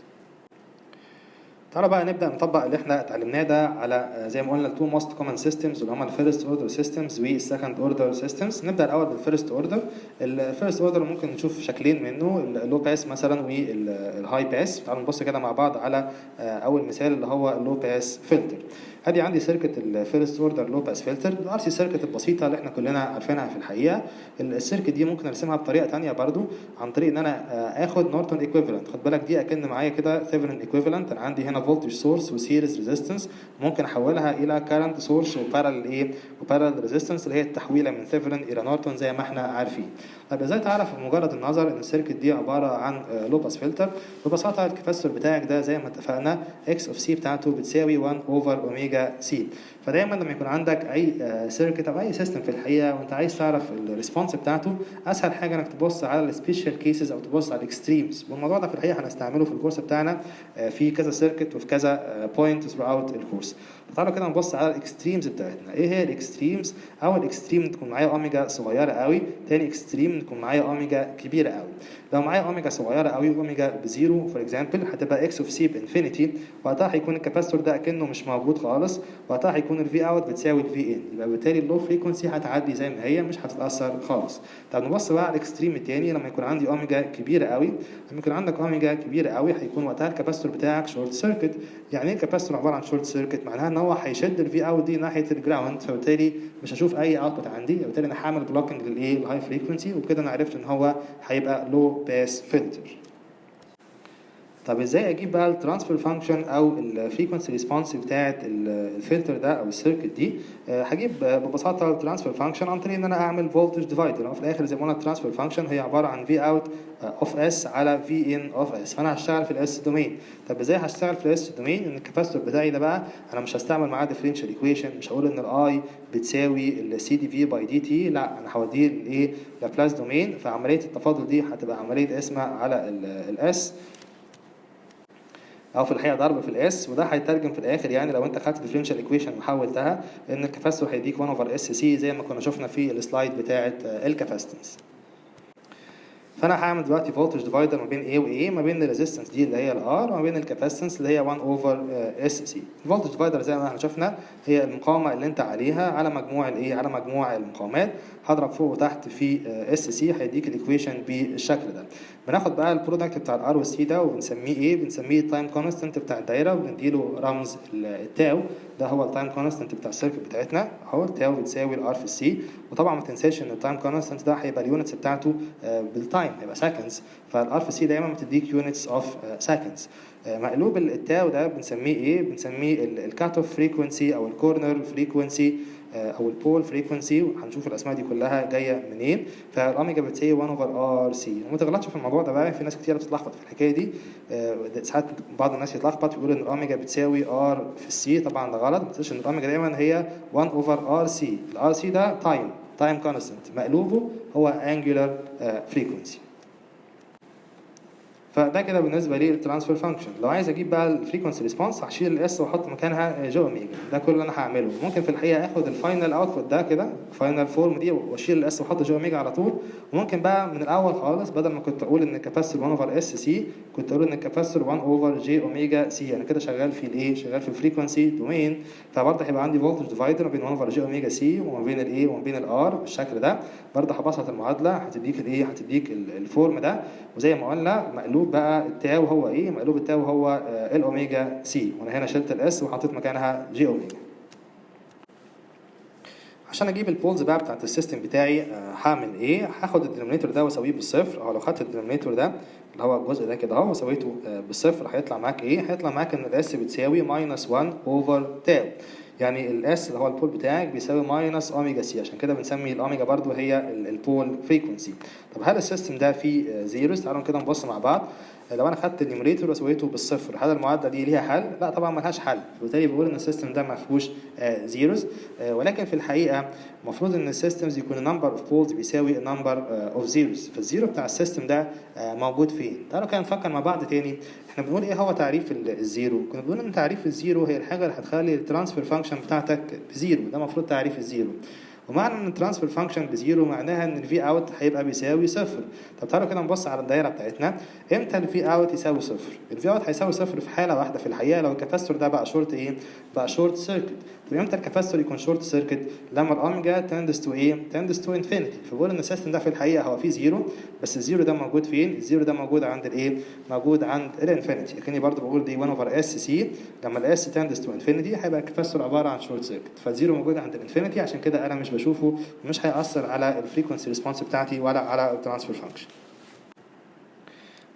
تعالى بقى نبدا نطبق اللي احنا اتعلمناه ده على زي ما قلنا التو موست كومن سيستمز اللي هم الفيرست اوردر سيستمز والسكند اوردر سيستمز. نبدا الاول بالفيرست اوردر. الفيرست اوردر ممكن نشوف شكلين منه، اللو باس مثلا والهاي باس. تعالوا نبص كده مع بعض على اول مثال اللي هو اللو باس فلتر. ادي عندي سيركت الفيرست اوردر لو باس فلتر، الار سي سيركت البسيطه اللي احنا كلنا عارفينها في الحقيقه. السيركت دي ممكن ارسمها بطريقه ثانيه برضو، عن طريق ان انا اخد نورتون ايكويفالنت. خد بالك دي اكن معايا كده ثيفنين ايكويفالنت، انا عندي هنا فولتج سورس وسيريز ريزيستنس، ممكن احولها الى كارنت سورس وبارل ايه؟ وبارل ريزيستنس، اللي هي التحويله من ثيفنين الى نورتون زي ما احنا عارفين. طب ازاي تعرف بمجرد النظر ان السيركت دي عباره عن لو باس فلتر؟ ببساطه الكاباسيتور بتاعك ده زي ما اتفقنا اكس اوف سي بتاعته بتساوي 1 اوفر اوميجا سي. فدايما لما يكون عندك اي سيركت او اي سيستم في الحقيقه وانت عايز تعرف الريسبونس بتاعته، اسهل حاجه انك تبص على السبيشال كيسز او تبص على الاكستريمز، والموضوع ده في الحقيقه هنستعمله في الكورس بتاعنا في كذا سيركت وفي كذا بوينت ثرو اوت الكورس. فتعالوا كده نبص على الاكستريمز بتاعتنا. ايه هي الاكستريمز؟ اول اكستريم تكون معايا اوميجا صغيره قوي، تاني اكستريم تكون معايا اوميجا كبيره قوي. لو معايا اوميجا صغيره قوي اوميجا بزيرو فور اكزامبل، هتبقى اكس اوف سي بانفينيتي، وقتها هيكون الكاباستور ده اكنه مش موجود خالص، وقتها هيكون الفي اوت بتساوي الفي ان، يبقى بالتالي اللو فريكونسي هتعدي زي ما هي مش هتتاثر خالص. طب نبص بقى على الاكستريم الثاني، لما يكون عندي اوميجا كبيره قوي، لما يكون عندك اوميجا كبيره قوي هيكون وقتها الكاباستور بتاعك شورت سيركت. يعني ايه الكاباستور عباره عن شورت سيركت؟ معناها ان هو هيشد الفي اوت دي ناحيه الجراوند، فبالتالي مش هشوف اي اوتبوت عندي، وبالتالي انا هعمل بلوكنج للايه الهاي فريكونسي، وبكده انا عرفت ان هو هيبقى لو باس فلتر. طب ازاي اجيب بقى الترانسفير فانكشن او الفريكونسي ريسبونس بتاعه الفلتر ده او السيركت دي؟ هجيب ببساطه الترانسفير فانكشن عن طريق ان انا اعمل فولتج ديفايدر. في الاخر زي ما قلنا الترانسفير فانكشن هي عباره عن في اوت اوف اس على في ان اوف اس، فانا هشتغل في الاس دومين. طب ازاي هشتغل في الاس دومين؟ ان الكاباستور بتاعي ده بقى انا مش هستعمل معاه ديفرنشال ايكويشن، مش هقول ان الاي بتساوي السي دي في باي دي تي، لا انا هوديه لايه لابلاس دومين. فعمليه التفاضل دي هتبقى عمليه اسمها على الاس، او في الحقيقه ضرب في الاس، وده هيترجم في الاخر يعني لو انت خدت ديفرنشال ايكويشن وحولتها ان الكاباستور هيديك 1 اوفر اس سي زي ما كنا شفنا في السلايد بتاعه الكاباستنس. فانا هعمل دلوقتي فولتج ديفايدر ما بين A و A، ما بين الريزيستنس دي اللي هي الار وما بين الكاباسيتنس اللي هي 1 اوفر اس سي. الفولتج ديفايدر زي ما احنا شفنا هي المقاومه اللي انت عليها على مجموع الايه على مجموع المقاومات، هضرب فوق وتحت في اس سي هيديك الايكويشن بالشكل ده. بناخد بقى البرودكت بتاع الار والسي ده وبنسميه ايه؟ بنسميه التايم كونستنت بتاع الدايره، وبنديله رمز التاو، ده هو التايم كونستنت بتاع السيركت بتاعتنا اهو. التاو بتساوي الار في السي، وطبعا ما تنساش ان التايم كونستنت ده هيبقى اليونتس بتاعته بالتايم، هيبقى سكندز، فالار في سي دايما بتديك يونتس اوف سكندز. مقلوب التاو ده بنسميه ايه؟ بنسميه الكات اوف فريكونسي او الكورنر فريكونسي او البول فريكونسي، وهنشوف الاسماء دي كلها جايه منين. فالاوميجا بتساوي 1 اوفر ار سي. وما تغلطش في الموضوع ده بقى، في ناس كتير بتتلخبط في الحكايه دي. ساعات بعض الناس يتلخبط يقول ان الاوميجا بتساوي ار في السي، طبعا ده غلط. ما تنساش ان الاوميجا دايما هي 1 اوفر ار سي. الار سي ده تايم كونستنت، مقلوبه هو انجولار فريكونسي. فده كده بالنسبه لي الترانسفير فانكشن. لو عايز اجيب بقى الفريكونسي ريسبونس هشيل الاس واحط مكانها جو اوميجا، ده كل اللي انا هعمله. ممكن في الحقيقه اخد الفاينل اوتبوت ده كده الفاينل فورم دي واشيل الاس واحط جو اوميجا على طول. وممكن بقى من الاول خالص بدل ما كنت اقول ان الكاباسيتور 1 اوفر اس سي كنت اقول ان الكاباسيتور 1 اوفر جي اوميجا سي. انا كده شغال في الايه؟ شغال في الفريكونسي دومين. فبرضه هيبقى عندي فولتج ديفايدر ما بين 1 اوفر جي اوميجا سي وما بين الايه وما بين الار بالشكل ده. برضه هبسط المعادله هتديك الايه؟ هتديك الفورم ده. وزي ما قلنا مقلوب بقى التاو هو ايه؟ مقلوب التاو هو الاوميجا سي، وانا هنا شلت الاس وحطيت مكانها جي اوميجا. عشان اجيب البولز بقى بتاعت السيستم بتاعي هعمل ايه؟ هاخد الدينومينيتور ده واسويه بالصفر، او لو خدت الدينومينيتور ده اللي هو الجزء ده كده اهو وسويته بالصفر هيطلع معاك ايه؟ هيطلع معاك ان الاس بتساوي ماينس 1 اوفر تاو. يعني الاس اللي هو البول بتاعك بيساوي ماينس اوميجا سي، عشان كده بنسمي الاوميجا برضو هي البول فريكونسي. طب هل السيستم ده فيه زيروز؟ تعالوا كده نبص مع بعض. لو انا خدت النيوميريتور وسويته بالصفر هل المعادله دي ليها حل؟ لا طبعا ما لهاش حل، وبالتالي بقول ان السيستم ده ما فيهوش زيروز. ولكن في الحقيقه المفروض ان السيستمز يكون النمبر اوف بولز بيساوي النمبر اوف زيروز. فالزيرو بتاع السيستم ده موجود فين؟ تعالوا كده نفكر مع بعض تاني. احنا بنقول ايه هو تعريف الزيرو؟ كنا بنقول ان تعريف الزيرو هي الحاجه اللي هتخلي الترانسفير فانكشن بتاعتك بزيرو، ده المفروض تعريف الزيرو. ومعنى ان الترانسفير فانكشن بزيرو معناها ان الفي اوت هيبقى بيساوي صفر. طب تعالوا كده نبص على الدايره بتاعتنا. امتى الفي اوت يساوي صفر؟ الفي اوت هيساوي صفر في حاله واحده في الحقيقه، لو الكاباستور ده بقى شورت ايه؟ بقى شورت سيركت. طب امتى الكاباستور يكون شورت سيركت؟ لما الاوميجا تندس تو ايه؟ تندس تو انفينيتي. فبقول ان السيستم ده في الحقيقه هو فيه زيرو، بس الزيرو ده موجود فين؟ الزيرو ده موجود عند الايه؟ موجود عند الانفينيتي. لكني برضه بقول دي 1 اوفر اس سي، لما الاس تندس تو انفينيتي هيبقى الكاباستور عباره عن شورت سيركت، فالزيرو موجود عند الانفينيتي، عشان كده انا مش بشوفه، مش هيأثر على الفريكونسي ريسبونس بتاعتي ولا على الترانسفير فانكشن.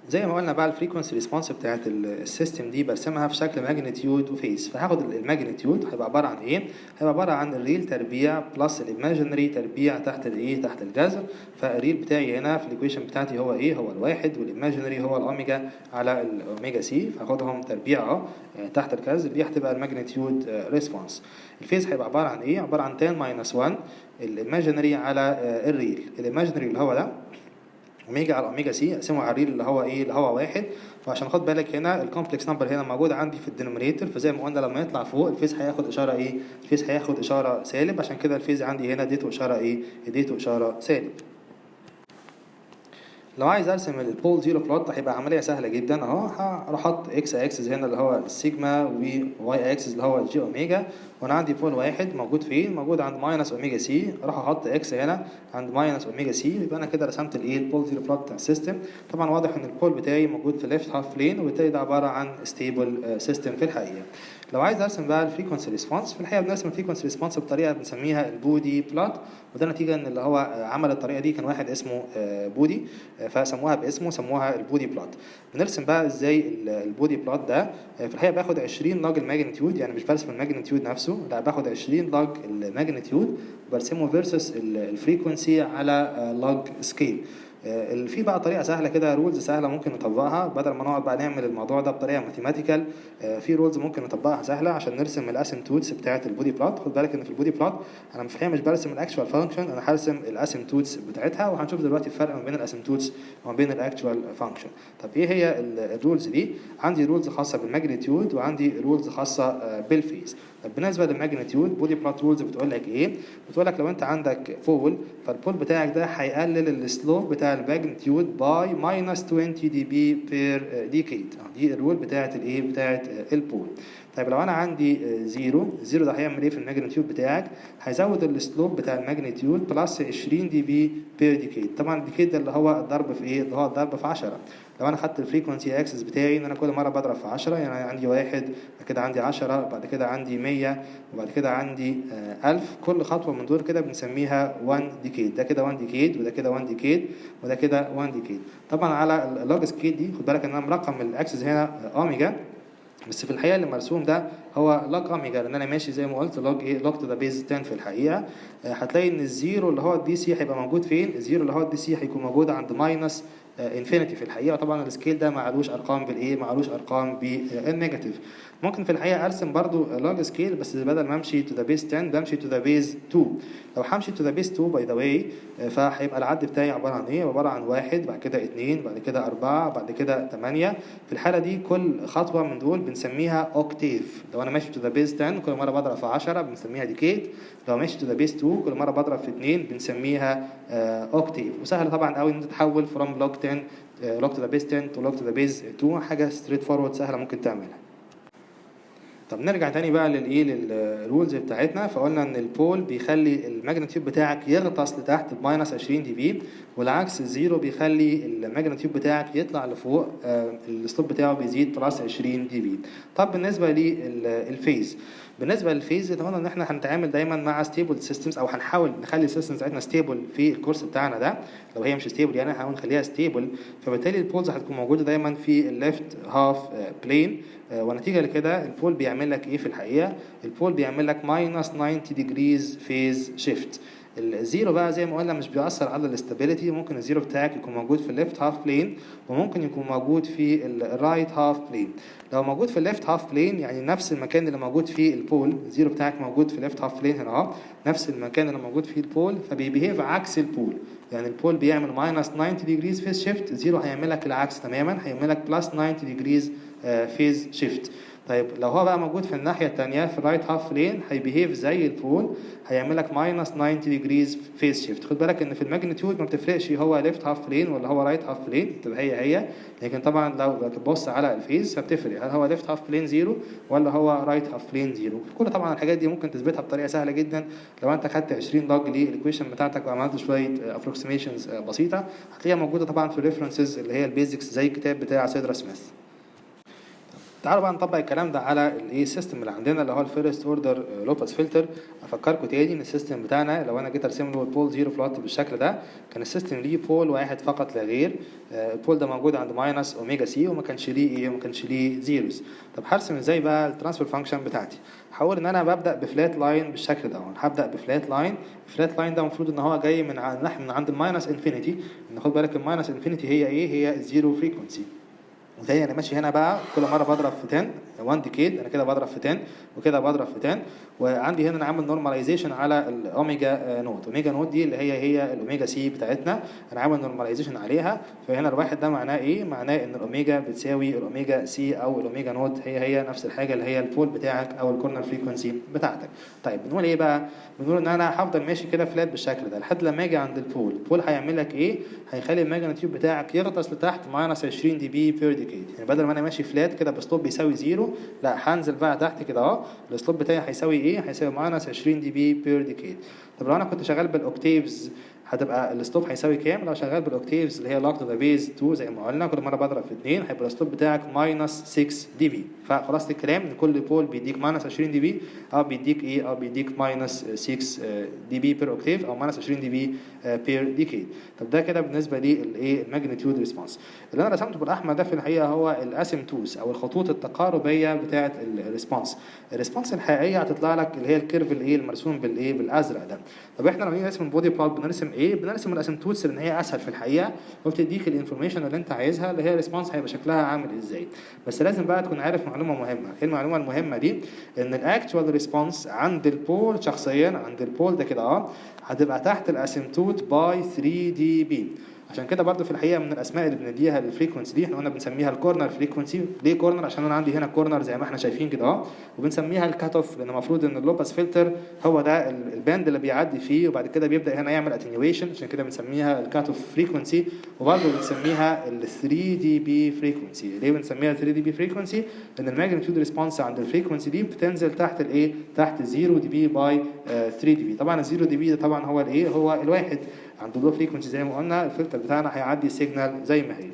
زي ما قلنا بقى الفريكونسي ريسبونس بتاعت السيستم دي برسمها في شكل ماجنتيود وفيز. فهاخد الماجنتيود هيبقى عباره عن ايه؟ هيبقى عباره عن الريل تربيع بلس الايماجينري تربيع تحت الايه؟ تحت الجذر. فالريل بتاعي هنا في الايكويشن بتاعتي هو ايه؟ هو الواحد، والايماجينري هو الاوميجا على الاوميجا سي، فهاخدهم تربيع اهو تحت الجذر. دي هتبقى الماجنتيود ريسبونس. الفيز هيبقى عباره عن ايه؟ عباره عن 10 ماينس 1 الايماجينري على الريل. الايماجينري اللي هو ده اوميجا على اوميجا سي اقسمه على الريل اللي هو ايه؟ اللي هو واحد. فعشان خد بالك هنا الكومبلكس نمبر هنا موجود عندي في الدينومينيتور، فزي ما قلنا لما يطلع فوق الفيز هياخد اشاره ايه؟ الفيز هياخد اشاره سالب، عشان كده الفيز عندي هنا اديته اشاره ايه؟ اديته اشاره سالب. لو عايز ارسم البول زيرو بلوت هيبقى عمليه سهله جدا اهو. هروح احط اكس اكسس هنا اللي هو السيجما، وواي اكسس اللي هو الجي اوميجا، وانا عندي بول واحد موجود فين؟ موجود عند ماينس اوميجا سي. اروح احط اكس هنا عند ماينس اوميجا سي، يبقى انا كده رسمت الايه؟ البول زيرو بلوت بتاع السيستم. طبعا واضح ان البول بتاعي موجود في الليفت هاف بلين، وبالتالي ده عباره عن ستيبل سيستم في الحقيقه. لو عايز ارسم بقى الفريكونسي ريسبونس، في الحقيقه بنرسم الفريكونسي ريسبونس بطريقه بنسميها البودي بلوت، وده نتيجه ان اللي هو عمل الطريقه دي كان واحد اسمه بودي، فسموها باسمه، سموها البودي بلوت. بنرسم بقى ازاي البودي بلوت ده؟ في الحقيقه باخد 20 لوج الماجنتيود، يعني مش برسم الماجنتيود نفسه، لا باخد 20 لوج الماجنتيود وبرسمه فيرسس الفريكونسي على لوج سكيل. في بقى طريقه سهله كده، رولز سهله ممكن نطبقها بدل ما نقعد بقى نعمل الموضوع ده بطريقه ماثيماتيكال. في رولز ممكن نطبقها سهله عشان نرسم الاسيمتوتس بتاعه البودي بلوت. خد بالك ان في البودي بلوت انا في الحقيقه مش برسم الاكشوال فانكشن، انا هرسم الاسيمتوتس بتاعتها، وهنشوف دلوقتي الفرق ما بين الاسيمتوتس وما بين الاكشوال فانكشن. طب ايه هي الرولز دي؟ عندي رولز خاصه بالماجنتيود وعندي رولز خاصه بالفيز. طب بالنسبه للماجنتيود بودي بلوت رولز بتقول لك ايه؟ بتقول لك لو انت عندك بول، فالبول بتاعك ده هيقلل السلوب بتاع الماجنتيود باي ماينس 20 دي بي بير ديكيد. دي الرول بتاعت الايه؟ بتاعت البول. طيب لو انا عندي زيرو ده هيعمل ايه في الماجنتيود بتاعك؟ هيزود السلوب بتاع الماجنتيود بلس 20 دي بي بير ديكيد. طبعا الديكيد ده اللي هو الضرب في ايه؟ اللي هو الضرب في 10. لو انا خدت الفريكونسي اكسس بتاعي ان انا كل مره بضرب في 10، يعني عندي واحد، بعد كده عندي 10، بعد كده عندي 100، وبعد كده عندي 1000. كل خطوه من دول كده بنسميها 1 ديكيد. ده كده 1 ديكيد، وده كده 1 ديكيد، وده كده 1 ديكيد. طبعا على اللوج سكيل دي خد بالك ان انا مرقم الاكسس هنا اوميجا، بس في الحقيقه اللي مرسوم ده هو لوج اوميجا، لان انا ماشي زي ما قلت لوج ايه؟ لوج تو ذا بيز 10 في الحقيقه. هتلاقي ان الزيرو اللي هو الدي سي هيبقى موجود فين؟ الزيرو اللي هو الدي سي هيكون موجود عند ماينس انفينيتي في الحقيقه. طبعا السكيل ده معلوش ارقام بالايه؟ معلوش ارقام بالنيجاتيف. ممكن في الحقيقه ارسم برضو لوج سكيل، بس بدل ما امشي تو ذا بيز 10 بمشي تو ذا بيز 2. لو همشي تو ذا بيز 2 باي ذا واي، فهيبقى العد بتاعي عباره عن ايه؟ عباره عن 1، بعد كده 2، بعد كده 4، بعد كده 8. في الحاله دي كل خطوه من دول بنسميها اوكتيف. لو انا ماشي تو ذا بيز 10 كل مره بضرب في 10 بنسميها ديكيد. لو ماشي تو ذا بيز 2 كل مره بضرب في 2 بنسميها اوكتيف. وسهل طبعا قوي ان انت تحول فروم لوج 10 لوج تو ذا بيز 10 تو لوج تو ذا بيز 2، حاجه ستريت فورورد سهله ممكن تعملها. طب نرجع تاني بقى للايه؟ للرولز بتاعتنا. فقلنا ان البول بيخلي الماجنتيود بتاعك يغطس لتحت بماينس 20 دي بي، والعكس الزيرو بيخلي الماجنتيود بتاعك يطلع لفوق، السلوب بتاعه بيزيد بلس 20 دي بي. طب بالنسبه للفيز، بالنسبه للفيز اتمنى ان احنا هنتعامل دايما مع ستيبل سيستمز، او هنحاول نخلي السيستمز بتاعتنا ستيبل في الكورس بتاعنا ده. لو هي مش ستيبل يعني هنحاول نخليها ستيبل، فبالتالي البولز هتكون موجوده دايما في الليفت هاف بلين. ونتيجه لكده البول بيعمل لك ايه في الحقيقه؟ البول بيعمل لك ماينس 90 ديجريز فيز شيفت. الزيرو بقى زي ما قلنا مش بيأثر على الاستابيليتي. ممكن الزيرو بتاعك يكون موجود في الليفت هاف بلين، وممكن يكون موجود في الرايت هاف بلين. لو موجود في الليفت هاف بلين يعني نفس المكان اللي موجود فيه البول، الزيرو بتاعك موجود في الليفت هاف بلين هنا اهو، نفس المكان اللي موجود فيه البول، فبيبيهيف عكس البول. يعني البول بيعمل ماينس 90 ديجريز فيز شيفت، الزيرو هيعمل لك العكس تماما، هيعمل لك بلس 90 ديجريز فيز شيفت. طيب لو هو بقى موجود في الناحيه الثانيه في الرايت هاف لين هيبيهيف زي البول، هيعمل لك ماينس 90 ديجريز فيز شيفت. خد بالك ان في الماجنتيود ما بتفرقش هو ليفت هاف لين ولا هو رايت هاف لين، بتبقى هي، لكن طبعا لو بتبص على الفيز فبتفرق، هل هو ليفت هاف لين زيرو ولا هو رايت هاف لين زيرو. كل طبعا الحاجات دي ممكن تثبتها بطريقه سهله جدا. لو انت خدت 20 لوج للايكويشن بتاعتك وعملت شويه ابروكسيميشنز بسيطه هتلاقيها موجوده طبعا في الريفرنسز اللي هي البيزكس زي الكتاب بتاع سيدرا سميث. تعالوا بقى نطبق الكلام ده على الايه السيستم اللي عندنا اللي هو الفيرست اوردر لو باس فلتر. افكركم تاني ان السيستم بتاعنا لو انا جيت ارسم له البول زيرو فلوت بالشكل ده، كان السيستم ليه بول واحد فقط لا غير. البول ده موجود عند ماينس اوميجا سي وما كانش ليه ايه، وما كانش ليه زيروز. طب هرسم ازاي بقى الترانسفير فانكشن بتاعتي؟ هقول ان انا ببدا بفلات لاين بالشكل ده. هبدا بفلات لاين. الفلات لاين ده المفروض ان هو جاي من ناحيه من عند الماينس انفينيتي. خد بالك الماينس انفينيتي هي ايه؟ هي الزيرو فريكونسي. وزي انا ماشي هنا بقى كل مره بضرب في 10 1 ديكيد، انا كده بضرب في 10 وكده بضرب في 10. وعندي هنا انا عامل نورماليزيشن على الاوميجا نوت. اوميجا نوت دي اللي هي الاوميجا سي بتاعتنا، انا عامل نورماليزيشن عليها. فهنا الواحد ده معناه ايه؟ معناه ان الاوميجا بتساوي الاوميجا سي او الاوميجا نوت، هي نفس الحاجه اللي هي البول بتاعك او الكورنر فريكونسي بتاعتك. طيب بنقول ايه بقى؟ بنقول ان انا هفضل ماشي كده فلات بالشكل ده لحد لما اجي عند البول. البول هيعمل لك ايه؟ هيخلي الماجنتيود بتاعك يغطس لتحت ماينس 20 دي بي بير ديكيد. يعني بدل ما انا ماشي فلات كده بسلوب بيساوي زيرو، لا هنزل بقى تحت كده اهو. السلوب بتاعي هيساوي ايه؟ هيساوي ماينس 20 دي بي بير ديكيد. طب لو انا كنت شغال بالاوكتيفز هتبقى الستوب هيساوي كام؟ لو شغال بالاوكتيفز اللي هي لوج تو ذا بيز 2 زي ما قلنا كل مره بضرب في 2، هيبقى الستوب بتاعك ماينس 6 دي بي. فخلاص الكلام ان كل بول بيديك ماينس 20 دي بي او بيديك ايه؟ او بيديك ماينس 6 دي بي بير اوكتيف او ماينس 20 دي بي بير ديكيد. طب ده كده بالنسبه للايه؟ الماجنتيود ريسبونس. اللي انا رسمته بالاحمر ده في الحقيقه هو الاسيمتوس او الخطوط التقاربيه بتاعه الريسبونس. الريسبونس الحقيقيه هتطلع لك اللي هي الكيرف الايه المرسوم بالايه؟ بالازرق ده. طب احنا لما نيجي نرسم البودي بلوت بنرسم ايه؟ بنرسم الاسيمتوتس لان هي اسهل في الحقيقه وبتديك الانفورميشن اللي انت عايزها اللي هي الريسبونس هيبقى شكلها عامل ازاي. بس لازم بقى تكون عارف معلومه مهمه. ايه المعلومه المهمه دي؟ ان الاكتوال ريسبونس عند البول شخصيا عند البول ده كده هتبقى تحت الاسيمتوت باي 3 دي بي. عشان كده برضو في الحقيقه من الاسماء اللي بنديها للفريكونسي دي احنا قلنا بنسميها الكورنر فريكونسي. ليه كورنر؟ عشان انا عندي هنا كورنر زي ما احنا شايفين كده وبنسميها الكات اوف لان المفروض ان اللوباس فلتر هو ده الباند اللي بيعدي فيه وبعد كده بيبدا هنا يعمل اتنيويشن، عشان كده بنسميها الكات اوف فريكونسي. وبرضو بنسميها ال 3 دي بي فريكونسي. ليه بنسميها 3 دي بي فريكونسي؟ لان الماجنتيود ريسبونس عند الفريكونسي دي بتنزل تحت الايه؟ تحت 0 دي بي باي 3 دي بي. طبعا ال 0 دي بي ده طبعا هو الايه؟ هو الواحد. عند اللو فريكونسي زي ما قلنا الفلتر بتاعنا هيعدي السيجنال زي ما هي.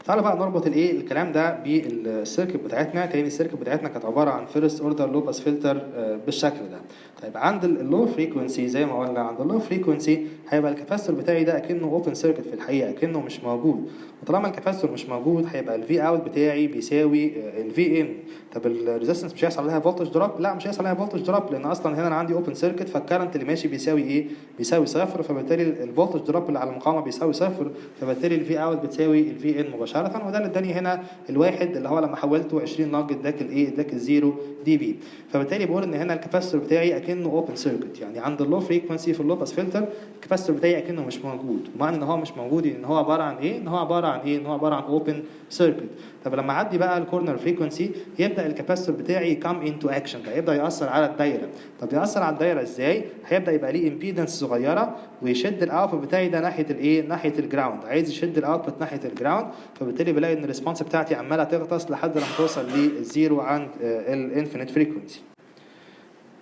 تعالوا بقى نربط الايه الكلام ده بالسيركت بتاعتنا. تاني السيركت بتاعتنا كانت عباره عن فيرست اوردر لو باس فلتر بالشكل ده. طيب عند اللو فريكونسي زي ما قلنا عند اللو فريكونسي هيبقى الكاباسيتور بتاعي ده اكنه اوبن سيركت في الحقيقه، اكنه مش موجود. وطالما الكاباسيتور مش موجود هيبقى الفي اوت بتاعي بيساوي الفي ان. طب الريزستنس مش هيحصل عليها فولتج دروب؟ لا مش هيحصل عليها فولتج دروب لان اصلا هنا انا عندي اوبن سيركت فالكرنت اللي ماشي بيساوي ايه؟ بيساوي صفر. فبالتالي الفولتج دروب اللي على المقاومه بيساوي صفر. فبالتالي الفي اوت بتساوي الفي ان مباشره. وده اللي اداني هنا الواحد اللي هو لما حولته 20 لوج اداك الايه؟ اداك الزيرو دي بي. فبالتالي بقول ان هنا الكاباسيتور بتاعي اكنه اوبن سيركت. يعني عند اللو فريكونسي في اللو باس فلتر الكاباسيتور بتاعي اكنه مش موجود. ومعنى ان هو مش موجود ان هو عباره عن ايه؟ ان هو عباره عن ايه؟ ان هو عباره عن اوبن سيركت. طب لما اعدي بقى الكورنر فريكونسي يبدا الكاباسيتور بتاعي كام انتو اكشن، هيبدا ياثر على الدايره. طب ياثر على الدايره ازاي؟ هيبدا يبقى ليه امبيدنس صغيره ويشد الاوتبوت بتاعي ده ناحيه الايه؟ ناحيه الجراوند. عايز يشد الاوتبوت ناحيه الجراوند. فبالتالي بلاقي ان الريسبونس بتاعتي عماله تغطس لحد لما توصل للزيرو عند الانفينيت فريكونسي.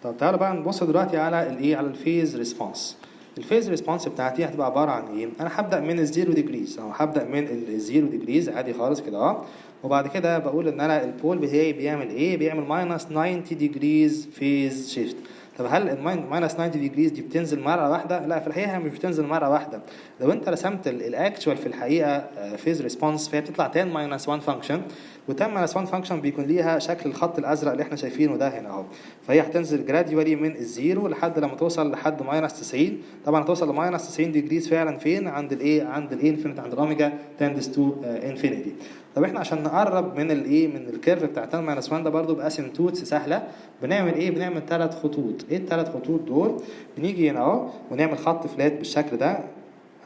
طب تعالوا بقى نبص دلوقتي على الايه؟ على الفيز ريسبونس. الفيز ريسبونس بتاعتي هتبقى عباره عن ايه؟ انا هبدا من الزيرو ديجريز او هبدا من الزيرو ديجريز عادي خالص كده وبعد كده بقول ان انا البول بتاعي بيعمل ايه؟ بيعمل ماينس 90 ديجريز فيز شيفت. طب هل الماينس 90 ديجريز دي بتنزل مره واحده؟ لا في الحقيقه مش بتنزل مره واحده. لو انت رسمت الاكتوال في الحقيقه فيز ريسبونس فهي بتطلع 10 ماينس 1 فانكشن. و10 ماينس 1 فانكشن بيكون ليها شكل الخط الازرق اللي احنا شايفينه ده هنا فهي هتنزل جراديوالي من الزيرو لحد لما توصل لحد ماينس 90. طبعا هتوصل لماينس 90 ديجريز فعلا فين؟ عند الايه؟ عند الانفينيت، عند الاوميجا تندس تو انفينيتي. طب احنا عشان نقرب من الايه؟ من الكيرف بتاع 10 ماينس 1 ده برده باسيمتوتس سهله. بنعمل ايه؟ بنعمل 3 خطوط. ايه ال3 خطوط دول؟ بنيجي هنا ونعمل خط فلات بالشكل ده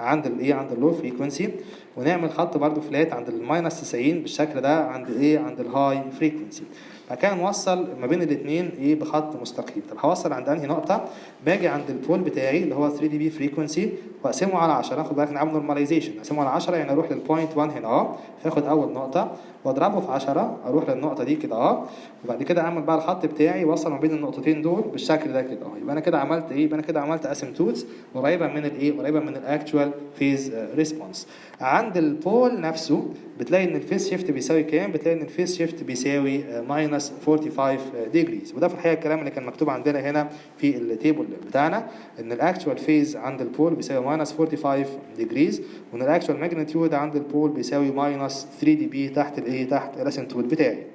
عند الايه؟ عند اللو فريكونسي. ونعمل خط برده فلات عند الماينس 90 بالشكل ده عند الايه؟ عند الهاي فريكونسي. فكان نوصل ما بين الاثنين ايه؟ بخط مستقيم. طب هوصل عند انهي نقطه؟ باجي عند البول بتاعي اللي هو 3 دي بي فريكونسي واقسمه على 10. خد بالك نعمل نورماليزيشن. اقسمه على 10 يعني اروح للبوينت 1 هنا فاخد اول نقطه واضربه في 10 اروح للنقطه دي كده وبعد كده اعمل بقى الخط بتاعي واوصل ما بين النقطتين دول بالشكل ده كده يبقى انا كده عملت ايه؟ يبقى انا كده عملت اسيمتوتس قريبه من الايه؟ قريبه من الاكتوال فيز ريسبونس. عند عند البول نفسه بتلاقي ان الفيس شيفت بيساوي كام؟ بتلاقي ان الفيس شيفت بيساوي ماينس 45 ديجريز. وده في الحقيقه الكلام اللي كان مكتوب عندنا هنا في التيبل بتاعنا، ان الاكشوال فيز عند البول بيساوي ماينس 45 ديجريز، وان الاكشوال ماجنتيود عند البول بيساوي ماينس 3 دي بي تحت الايه؟ تحت الاسنتود بتاعي.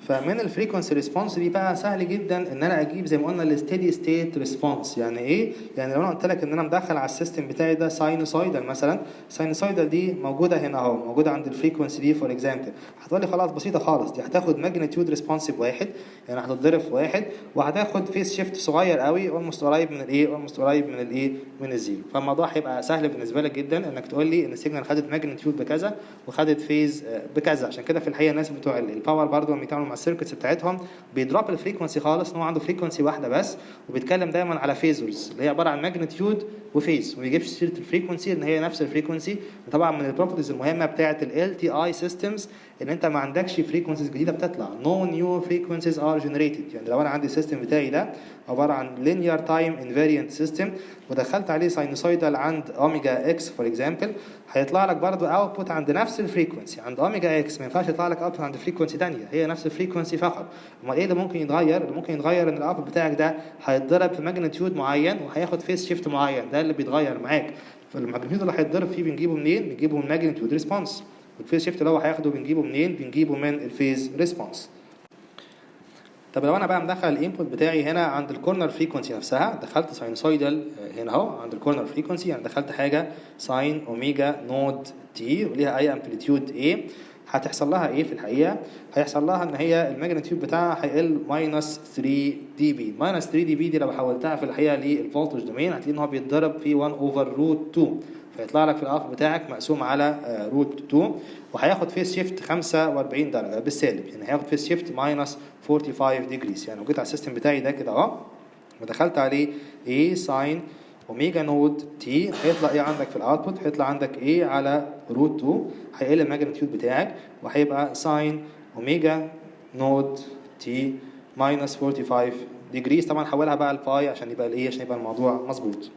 فمن الفريكونسي ريسبونس دي بقى سهل جدا ان انا اجيب زي ما قلنا الستيدي ستيت ريسبونس. يعني ايه؟ يعني لو انا قلت لك ان انا مدخل على السيستم بتاعي ده ساينوسويدال مثلا، ساينوسويدال دي موجوده هنا اهو، موجوده عند الفريكونسي دي فور اكزامبل، هتقول لي خلاص بسيطه خالص، دي هتاخد ماجنتيود ريسبونس بواحد، يعني هتتضرب في واحد، وهتاخد فيس شيفت صغير قوي اولموست قريب من الايه؟ اولموست قريب من الايه؟ من الزيرو. فالموضوع هيبقى سهل بالنسبه لك جدا انك تقول لي ان السيجنال خدت ماجنتيود بكذا وخدت فيز بكذا. عشان كده في الحقيقه الناس بتوع الباور برضو لما بيتعاملوا مع السيركتس بتاعتهم بيدروب الفريكونسي خالص، ان هو عنده فريكونسي واحده بس، وبيتكلم دايما على فيزورز اللي هي عباره عن ماجنتيود وفيز، وما بيجيبش سيره الفريكونسي ان هي نفس الفريكونسي. طبعا من البروبرتيز المهمه بتاعه ال LTI systems ان انت ما عندكش فريكونسيز جديده بتطلع، no new frequencies are generated. يعني لو انا عندي السيستم بتاعي ده عباره عن linear time invariant system ودخلت عليه ساينوسويدال عند اوميجا اكس فور اكزامبل، هيطلع لك برضو اوتبوت عند نفس الفريكونسي عند اوميجا اكس، ما ينفعش يطلع لك اوتبوت عند فريكونسي ثانيه، هي نفس الفريكونسي فقط. امال ايه اللي ممكن يتغير؟ اللي ممكن يتغير ان الاوتبوت بتاعك ده هيتضرب في ماجنتيود معين وهياخد فيس شيفت معين، ده اللي بيتغير معاك. فالماجنتيود اللي هيتضرب فيه بنجيبه منين؟ بنجيبه من ماجنتيود ريسبونس. والفيس شيفت اللي هو هياخده بنجيبه منين؟ بنجيبه من الفيز ريسبونس. طب لو انا بقى مدخل الانبوت بتاعي هنا عند الكورنر فريكونسي نفسها، دخلت ساينوسويدال هنا اهو عند الكورنر فريكونسي، يعني دخلت حاجه ساين اوميجا نود تي وليها اي امبليتيود ايه، هتحصل لها ايه في الحقيقه؟ هيحصل لها ان هي الماجنتيود بتاعها هيقل ماينس 3 دي بي. ماينس 3 دي بي دي لو حولتها في الحقيقه للفولتج دومين هتلاقي ان هو بيتضرب في 1 اوفر روت 2، فيطلع لك في الاوت بتاعك مقسوم على روت 2، وهياخد فيس شيفت 45 درجه بالسالب، يعني هياخد فيس شيفت ماينس 45 ديجريز. يعني لو جيت على السيستم بتاعي ده كده اهو ودخلت عليه A ساين اوميجا نود تي، هيطلع ايه عندك في الاوتبوت؟ هيطلع عندك ايه على روت 2، هيقل الماجنتيود بتاعك وهيبقى ساين اوميجا نود تي ماينس 45 ديجريز. طبعا حولها بقى الباي عشان يبقى الايه؟ عشان يبقى الموضوع مظبوط.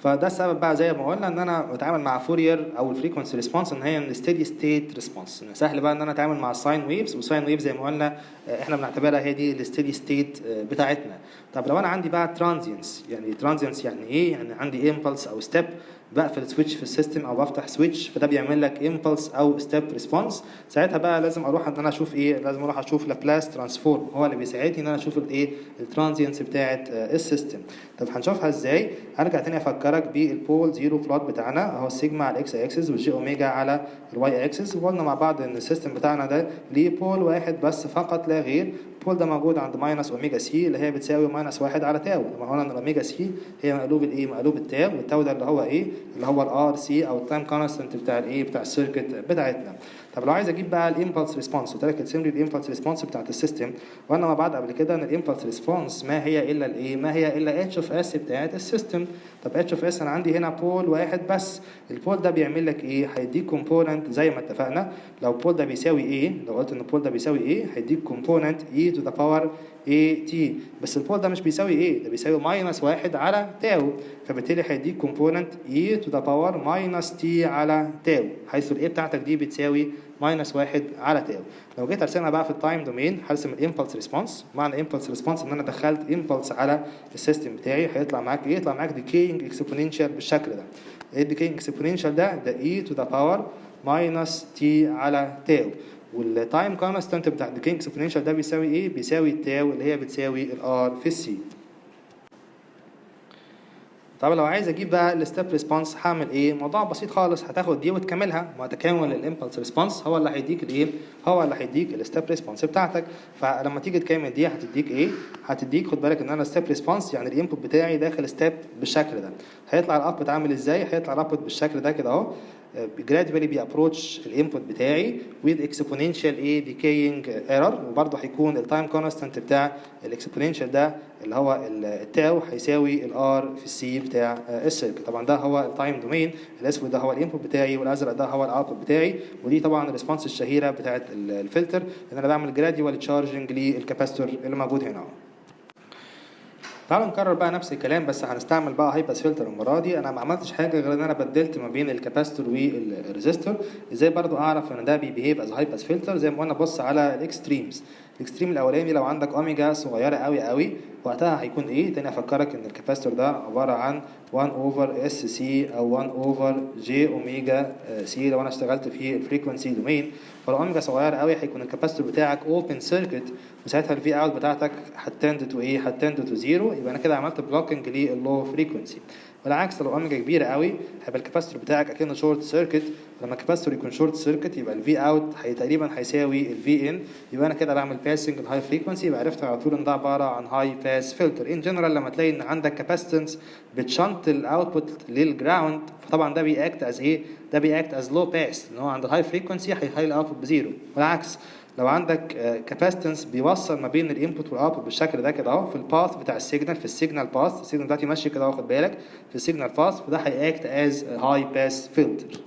فده السبب بقى زي ما قلنا ان انا بتعامل مع فورير او الفريكونسي ريسبونس ان هي الستيدي ستيت ريسبونس. سهل بقى ان انا اتعامل مع الساين ويفز، والساين ويف زي ما قلنا احنا بنعتبرها هي دي الستيدي ستيت بتاعتنا. طب لو انا عندي بقى ترانزينس، يعني ترانزينس يعني ايه؟ يعني عندي امبلس او ستيب، بقفل سويتش في السيستم او بفتح سويتش، فده بيعمل لك امبلس او ستيب ريسبونس. ساعتها بقى لازم اروح ان انا اشوف ايه؟ لازم اروح اشوف لابلاس ترانسفورم، هو اللي بيساعدني ان انا اشوف الايه؟ الترانزينس بتاعه السيستم. طب هنشوفها ازاي؟ هرجع تاني افكرك بالبول زيرو بلوت بتاعنا اهو، السيجما على الاكس اكسس والجي اوميجا على الواي اكسس، وقلنا مع بعض ان السيستم بتاعنا ده ليه بول واحد بس فقط لا غير، البول ده موجود عند ماينس اوميجا سي اللي هي بتساوي ماينس 1 على تاو. لما قلنا ان الاوميجا سي هي مقلوب الايه؟ مقلوب التاو، والتاو ده اللي هو ايه؟ اللي هو الار سي او التايم كونستنت بتاع الايه؟ بتاع السيركت بتاعتنا. طب لو عايز اجيب بقى الامبلس ريسبونس، قلت لك ارسم لي الامبلس ريسبونس بتاعت السيستم، وقلنا مع بعض قبل كده ان الامبلس ريسبونس ما هي الا الايه؟ ما هي الا اتش اوف اس بتاعت السيستم. طب اتش اوف اس انا عندي هنا بول واحد بس، البول ده بيعمل لك ايه؟ هيديك كومبوننت زي ما اتفقنا، لو البول ده بيساوي ايه؟ لو قلت ان البول ده بيساوي ايه؟ هيديك كومبوننت اي تو ذا باور اي تي، بس البول ده مش بيساوي ايه؟ ده بيساوي ماينس 1 على تاو، فبالتالي هيديك كومبوننت اي تو ذا باور ماينس تي على تاو، حيث الايه بتاعتك دي بتساوي ماينس 1 على تاو. لو جيت ارسمها بقى في التايم دومين هرسم الامبلس ريسبونس. معنى الامبلس ريسبونس ان انا دخلت امبلس على السيستم بتاعي، هيطلع معاك ايه؟ يطلع معاك ديكينج اكسبوننشال بالشكل ده. ايه الديكينج اكسبوننشال ده؟ ده اي تو ذا باور ماينس تي على تاو، والتايم كونستانت بتاع الديكينج اكسبوننشال ده بيساوي ايه؟ بيساوي التاو اللي هي بتساوي الار في السي. طب لو عايز اجيب بقى الستيب ريسبونس هعمل ايه؟ موضوع بسيط خالص، هتاخد دي وتكملها، ما تكامل الامبلس ريسبونس هو اللي هيديك الايه؟ هو اللي هيديك الستيب ريسبونس بتاعتك. فلما تيجي تكامل دي هتديك ايه؟ هتديك، خد بالك ان انا ستيب ريسبونس يعني الانبوت بتاعي داخل ستيب بالشكل ده، هيطلع الاوتبوت عامل ازاي؟ هيطلع الاوتبوت بالشكل ده كده اهو، gradually بيابروتش الانبوت بتاعي with exponential decaying error، وبرضه هيكون التايم كونستانت بتاع الاكسبوننشال ده اللي هو التاو هيساوي الار في السي بتاع السيركت. طبعا ده هو التايم دومين، الاسود ده هو الانبوت بتاعي والازرق ده هو الاوتبوت بتاعي، ودي طبعا الريسبونس الشهيره بتاعت الفلتر ان انا بعمل gradual تشارجنج للكاباستور اللي موجود هنا. تعالوا نكرر بقى نفس الكلام بس هنستعمل بقى هاي باس فلتر المره دي. انا ما عملتش حاجه غير ان انا بدلت ما بين الكاباستور والريزيستور. ازاي برضو اعرف ان ده بيبيهيف از هاي باس فلتر؟ زي ما قلنا بص على الاكستريمز. الاكستريم الاولاني لو عندك اوميجا صغيره قوي قوي وقتها هيكون ايه؟ تاني افكرك ان الكاباستور ده عباره عن 1 اوفر اس سي او 1 اوفر جي اوميجا سي لو انا اشتغلت في الفريكونسي دومين. فلو اوميجا صغيره قوي هيكون الكاباستور بتاعك اوبن سيركت وساعتها الفي اوت بتاعتك هتند تو ايه؟ هتند تو زيرو. يبقى انا كده عملت بلوكنج لللو فريكونسي. والعكس لو اوميجا كبيره قوي هيبقى الكاباستور بتاعك اكنه شورت سيركت. لما الكاباستور يكون شورت سيركت يبقى الفي اوت تقريبا هيساوي الفي ان. يبقى انا كده بعمل باسنج الهاي فريكونسي. يبقى عرفت على طول ان ده عباره عن هاي باس فلتر. ان جنرال لما تلاقي ان عندك كاباستنس بتشنت الاوتبوت للجراوند فطبعا ده بيأكت از ايه؟ ده بيأكت از لو باس لان هو عند الهاي فريكونسي هيخلي الاوتبوت بزيرو. والعكس لو عندك كاباستنس بيوصل ما بين الانبوت والاوتبوت بالشكل ده كده اهو في الباث بتاع السيجنال، في السيجنال باث، السيجنال بتاعتي ماشي كده واخد بالك في السيجنال باث، فده هيأكت از هاي باس فلتر.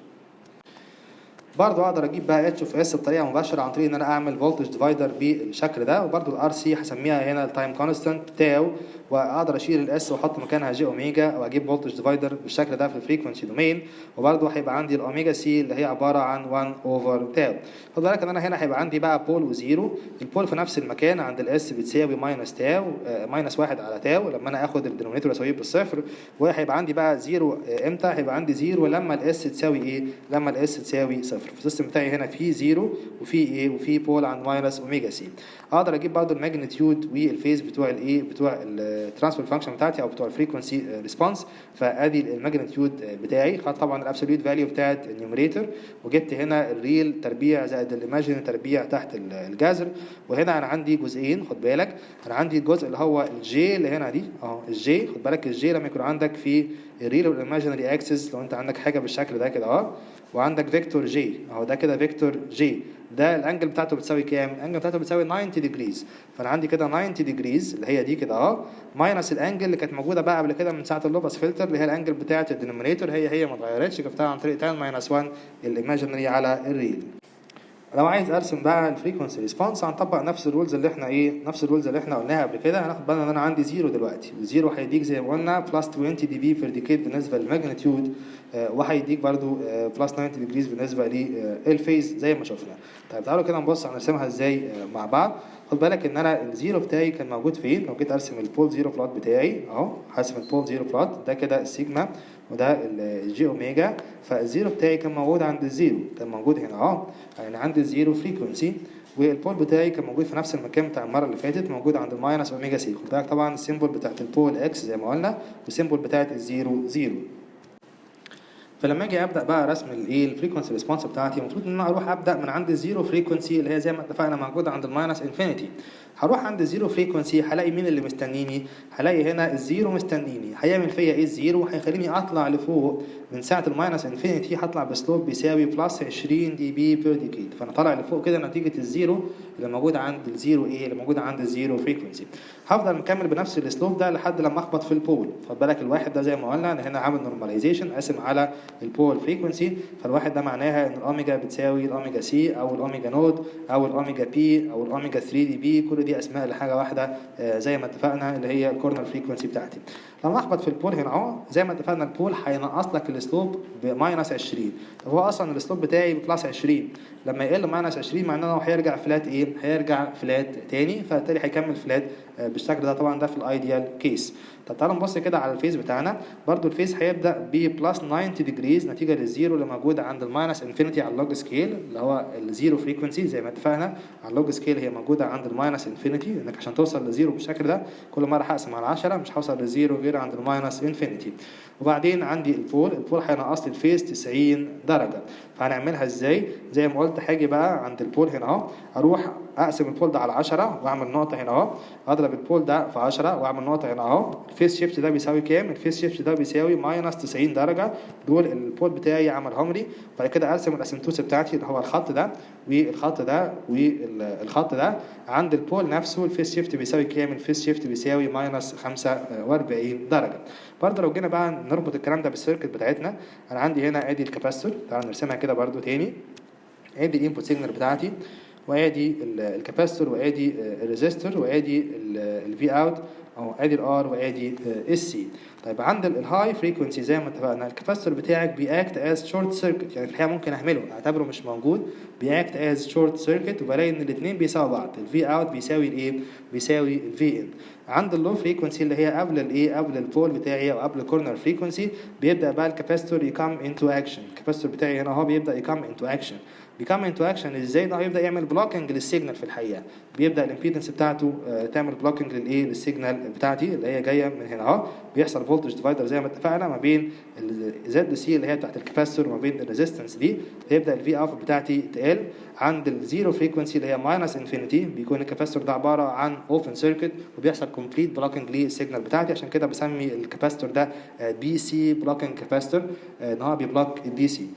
برضو اقدر اجيب بقى اتش اوف اس بطريقه مباشره عن طريق ان انا اعمل فولتج ديفايدر بالشكل ده. وبرضو الار سي هسميها هنا التايم كونستانت تاو، واقدر اشيل الاس واحط مكانها جي اوميجا او اجيب فولتج ديفايدر بالشكل ده في الفريكونسي دومين. وبرضو هيبقى عندي الاوميجا سي اللي هي عباره عن 1 اوفر تاو. خد بالك ان انا هنا هيبقى عندي بقى بول وزيرو. البول في نفس المكان عند الاس بتساوي ماينس تاو، ماينس 1 على تاو لما انا اخد الدينومينيتور اساويه بالصفر. وهيبقى عندي بقى زيرو امتى؟ هيبقى عندي زيرو لما الاس تساوي ايه؟ لما الاس تساوي صفر. في السيستم بتاعي هنا في زيرو وفي ايه؟ وفي بول عند ماينس اوميجا سي. اقدر اجيب برضو الماجنتيود والفيز بتوع الايه؟ بتوع الترانسفير فانكشن بتاعتي او بتوع الفريكونسي ريسبونس. فادي الماجنتيود بتاعي. خدت طبعا الابسوليوت فاليو بتاعت النيوميريتور وجبت هنا الريل تربيع زائد الايماجينري تربيع تحت الجذر. وهنا انا عندي جزئين خد بالك. انا عندي الجزء اللي هو الجي اللي هنا دي اهو الجي. خد بالك الجي لما يكون عندك في الريل والايماجينري اكسس لو انت عندك حاجه بالشكل ده كده اهو وعندك فيكتور جي اهو ده كده فيكتور جي. ده الانجل بتاعته بتساوي كام؟ الانجل بتاعته بتساوي 90 ديجريز. فانا عندي كده 90 ديجريز اللي هي دي كده اهو ماينس الانجل اللي كانت موجوده بقى قبل كده من ساعه اللوباس فلتر اللي هي الانجل بتاعه الدينومينيتور هي ما اتغيرتش. جبتها عن طريق 10 ماينس 1 الايماجينري على الريل. لو عايز ارسم بقى الفريكونسي ريسبونس هنطبق نفس الرولز اللي احنا نفس الرولز اللي احنا قلناها قبل كده. هناخد بالنا ان انا عندي زيرو دلوقتي، والزيرو هيديك زي ما قلنا بلس 20 دي بي بير ديكيد بالنسبه للماجنتيود، وهيديك برضو بلس 90 ديجريز بالنسبه للفيز زي ما شفنا. طيب تعالوا كده نبص هنرسمها ازاي مع بعض. خد بالك ان انا الزيرو بتاعي كان موجود فين. لو جيت ارسم البول زيرو بلوت بتاعي اهو هرسم البول زيرو بلوت ده كده السيجما وده الجي اوميجا. فالزيرو بتاعي كان موجود عند الزيرو، كان موجود هنا اهو يعني عند الزيرو فريكونسي. والبول بتاعي كان موجود في نفس المكان بتاع المره اللي فاتت موجود عند الماينس اوميجا سي. خد بالك طبعا السيمبل بتاعت البول اكس زي ما قلنا والسيمبل بتاعت الزيرو زيرو. فلما اجي ابدا بقى رسم الفريكونسي ريسبونس بتاعتي المفروض ان انا اروح ابدا من عند الزيرو فريكونسي اللي هي زي ما اتفقنا موجوده عند الماينس انفينيتي. هروح عند الزيرو فريكونسي هلاقي مين اللي مستنيني؟ هلاقي هنا الزيرو مستنيني. هيعمل فيا ايه الزيرو؟ هيخليني اطلع لفوق من ساعه الماينس انفينيتي هطلع بسلوب بيساوي بلس 20 دي بي بير ديكيد. فانا طالع لفوق كده نتيجه الزيرو اللي موجود عند الزيرو اللي موجود عند الزيرو فريكونسي. هفضل مكمل بنفس الاسلوب ده لحد لما اخبط في البول. خد بالك الواحد ده زي ما قلنا ان هنا عامل نورماليزيشن قاسم على البول فريكونسي. فالواحد ده معناها ان الاوميجا بتساوي الاوميجا سي او الاوميجا نود او الاوميجا بي او الاوميجا 3 دي بي. كل دي اسماء لحاجه واحده زي ما اتفقنا اللي هي الكورنر فريكونسي بتاعتي. لما اخبط في البول هنا اهو زي ما اتفقنا البول هينقص لك الاسلوب بماينس 20. طب هو اصلا الاسلوب بتاعي بلس 20 لما يقل ماينس 20 معناه انه هيرجع فلات هيرجع فلات تاني. فبالتالي هيكمل فلات بالشكل ده. طبعا ده في الايديال كيس. طب تعالوا نبص كده على الفيز بتاعنا. برضو الفيز هيبدا بلس 90 ديجريز نتيجه للزيرو اللي موجود عند الماينس انفينيتي على اللوج سكيل اللي هو الزيرو فريكونسي. زي ما اتفقنا على اللوج سكيل هي موجوده عند الماينس انفينيتي لانك عشان توصل لزيرو بالشكل ده كل مره هقسم على 10 مش هوصل لزيرو غير عند الماينس انفينيتي. وبعدين عندي البول هينقص لي الفيز 90 درجه. فهنعملها ازاي؟ زي ما قلت هاجي بقى عند البول هنا اهو اروح اقسم البول ده على 10 واعمل نقطه هنا اهو اضرب البول ده في 10 واعمل نقطه هنا اهو. الفيس شيفت ده بيساوي كام؟ الفيس شيفت ده بيساوي ماينس 90 درجه. دول البول بتاعي عملهم لي. بعد كده ارسم الاسيمتوس بتاعتي اللي هو الخط ده والخط ده والخط ده. عند البول نفسه الفيس شيفت بيساوي كام؟ الفيس شيفت بيساوي ماينس 45 درجه. برضه لو جينا بقى نربط الكلام ده بالسيركت بتاعتنا انا عندي هنا ادي الكاباستور. تعالوا نرسمها كده برضه تاني. ادي الانبوت سيجنال بتاعتي وادي الكاباستور وادي الريزيستور وادي الفي اوت او ادي الار وادي السي. طيب عند الهاي فريكونسي زي ما اتفقنا الكاباستور بتاعك بياكت از شورت سيركت، يعني في الحقيقه ممكن اهمله اعتبره مش موجود، بياكت از شورت سيركت وبلاقي ان الاثنين بيساوي بعض، الفي اوت بيساوي الايه؟ بيساوي الفي ان. عند اللو فريكونسي اللي هي قبل الايه؟ قبل البول بتاعي او قبل الكورنر فريكونسي بيبدا بقى الكاباستور يكم انتو اكشن، الكاباستور بتاعي هنا اهو بيبدا يكم انتو اكشن. بيكم انتو اكشن ازاي؟ ده هيبدا يعمل بلوكينج للسيجنال في الحقيقه، بيبدا الامبيدنس بتاعته تعمل بلوكينج للايه؟ للسيجنال بتاعتي اللي هي جايه من هنا اهو. بيحصل فولتج ديفايدر زي ما اتفقنا ما بين الزد سي اللي هي بتاعت الكاباستور وما بين الريزيستنس دي، يبدا الفي اوت بتاعتي تقل. عند الزيرو فريكونسي اللي هي ماينس انفينيتي بيكون الكاباستور ده عباره عن اوبن سيركت وبيحصل كومبليت بلوكينج للسيجنال بتاعتي، عشان كده بسمي الكاباستور ده دي سي بلوكينج كاباستور، ان هو بيبلوك الدي سي.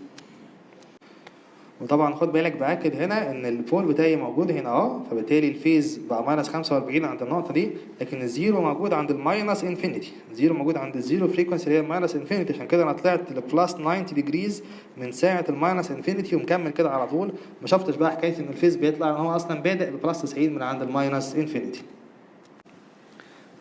وطبعا خد بالك باكد هنا ان البول بتاعي موجود هنا اهو، فبالتالي الفيز بقى ماينس 45 عند النقطه دي، لكن الزيرو موجود عند الماينس انفينيتي، الزيرو موجود عند الزيرو فريكونسي اللي هي الماينس انفينيتي، عشان كده انا طلعت لبلس 90 ديجريز من ساعه الماينس انفينيتي ومكمل كده على طول. ما شفتش بقى حكايه ان الفيز بيطلع، هو اصلا بادئ ببلس 90 من عند الماينس انفينيتي.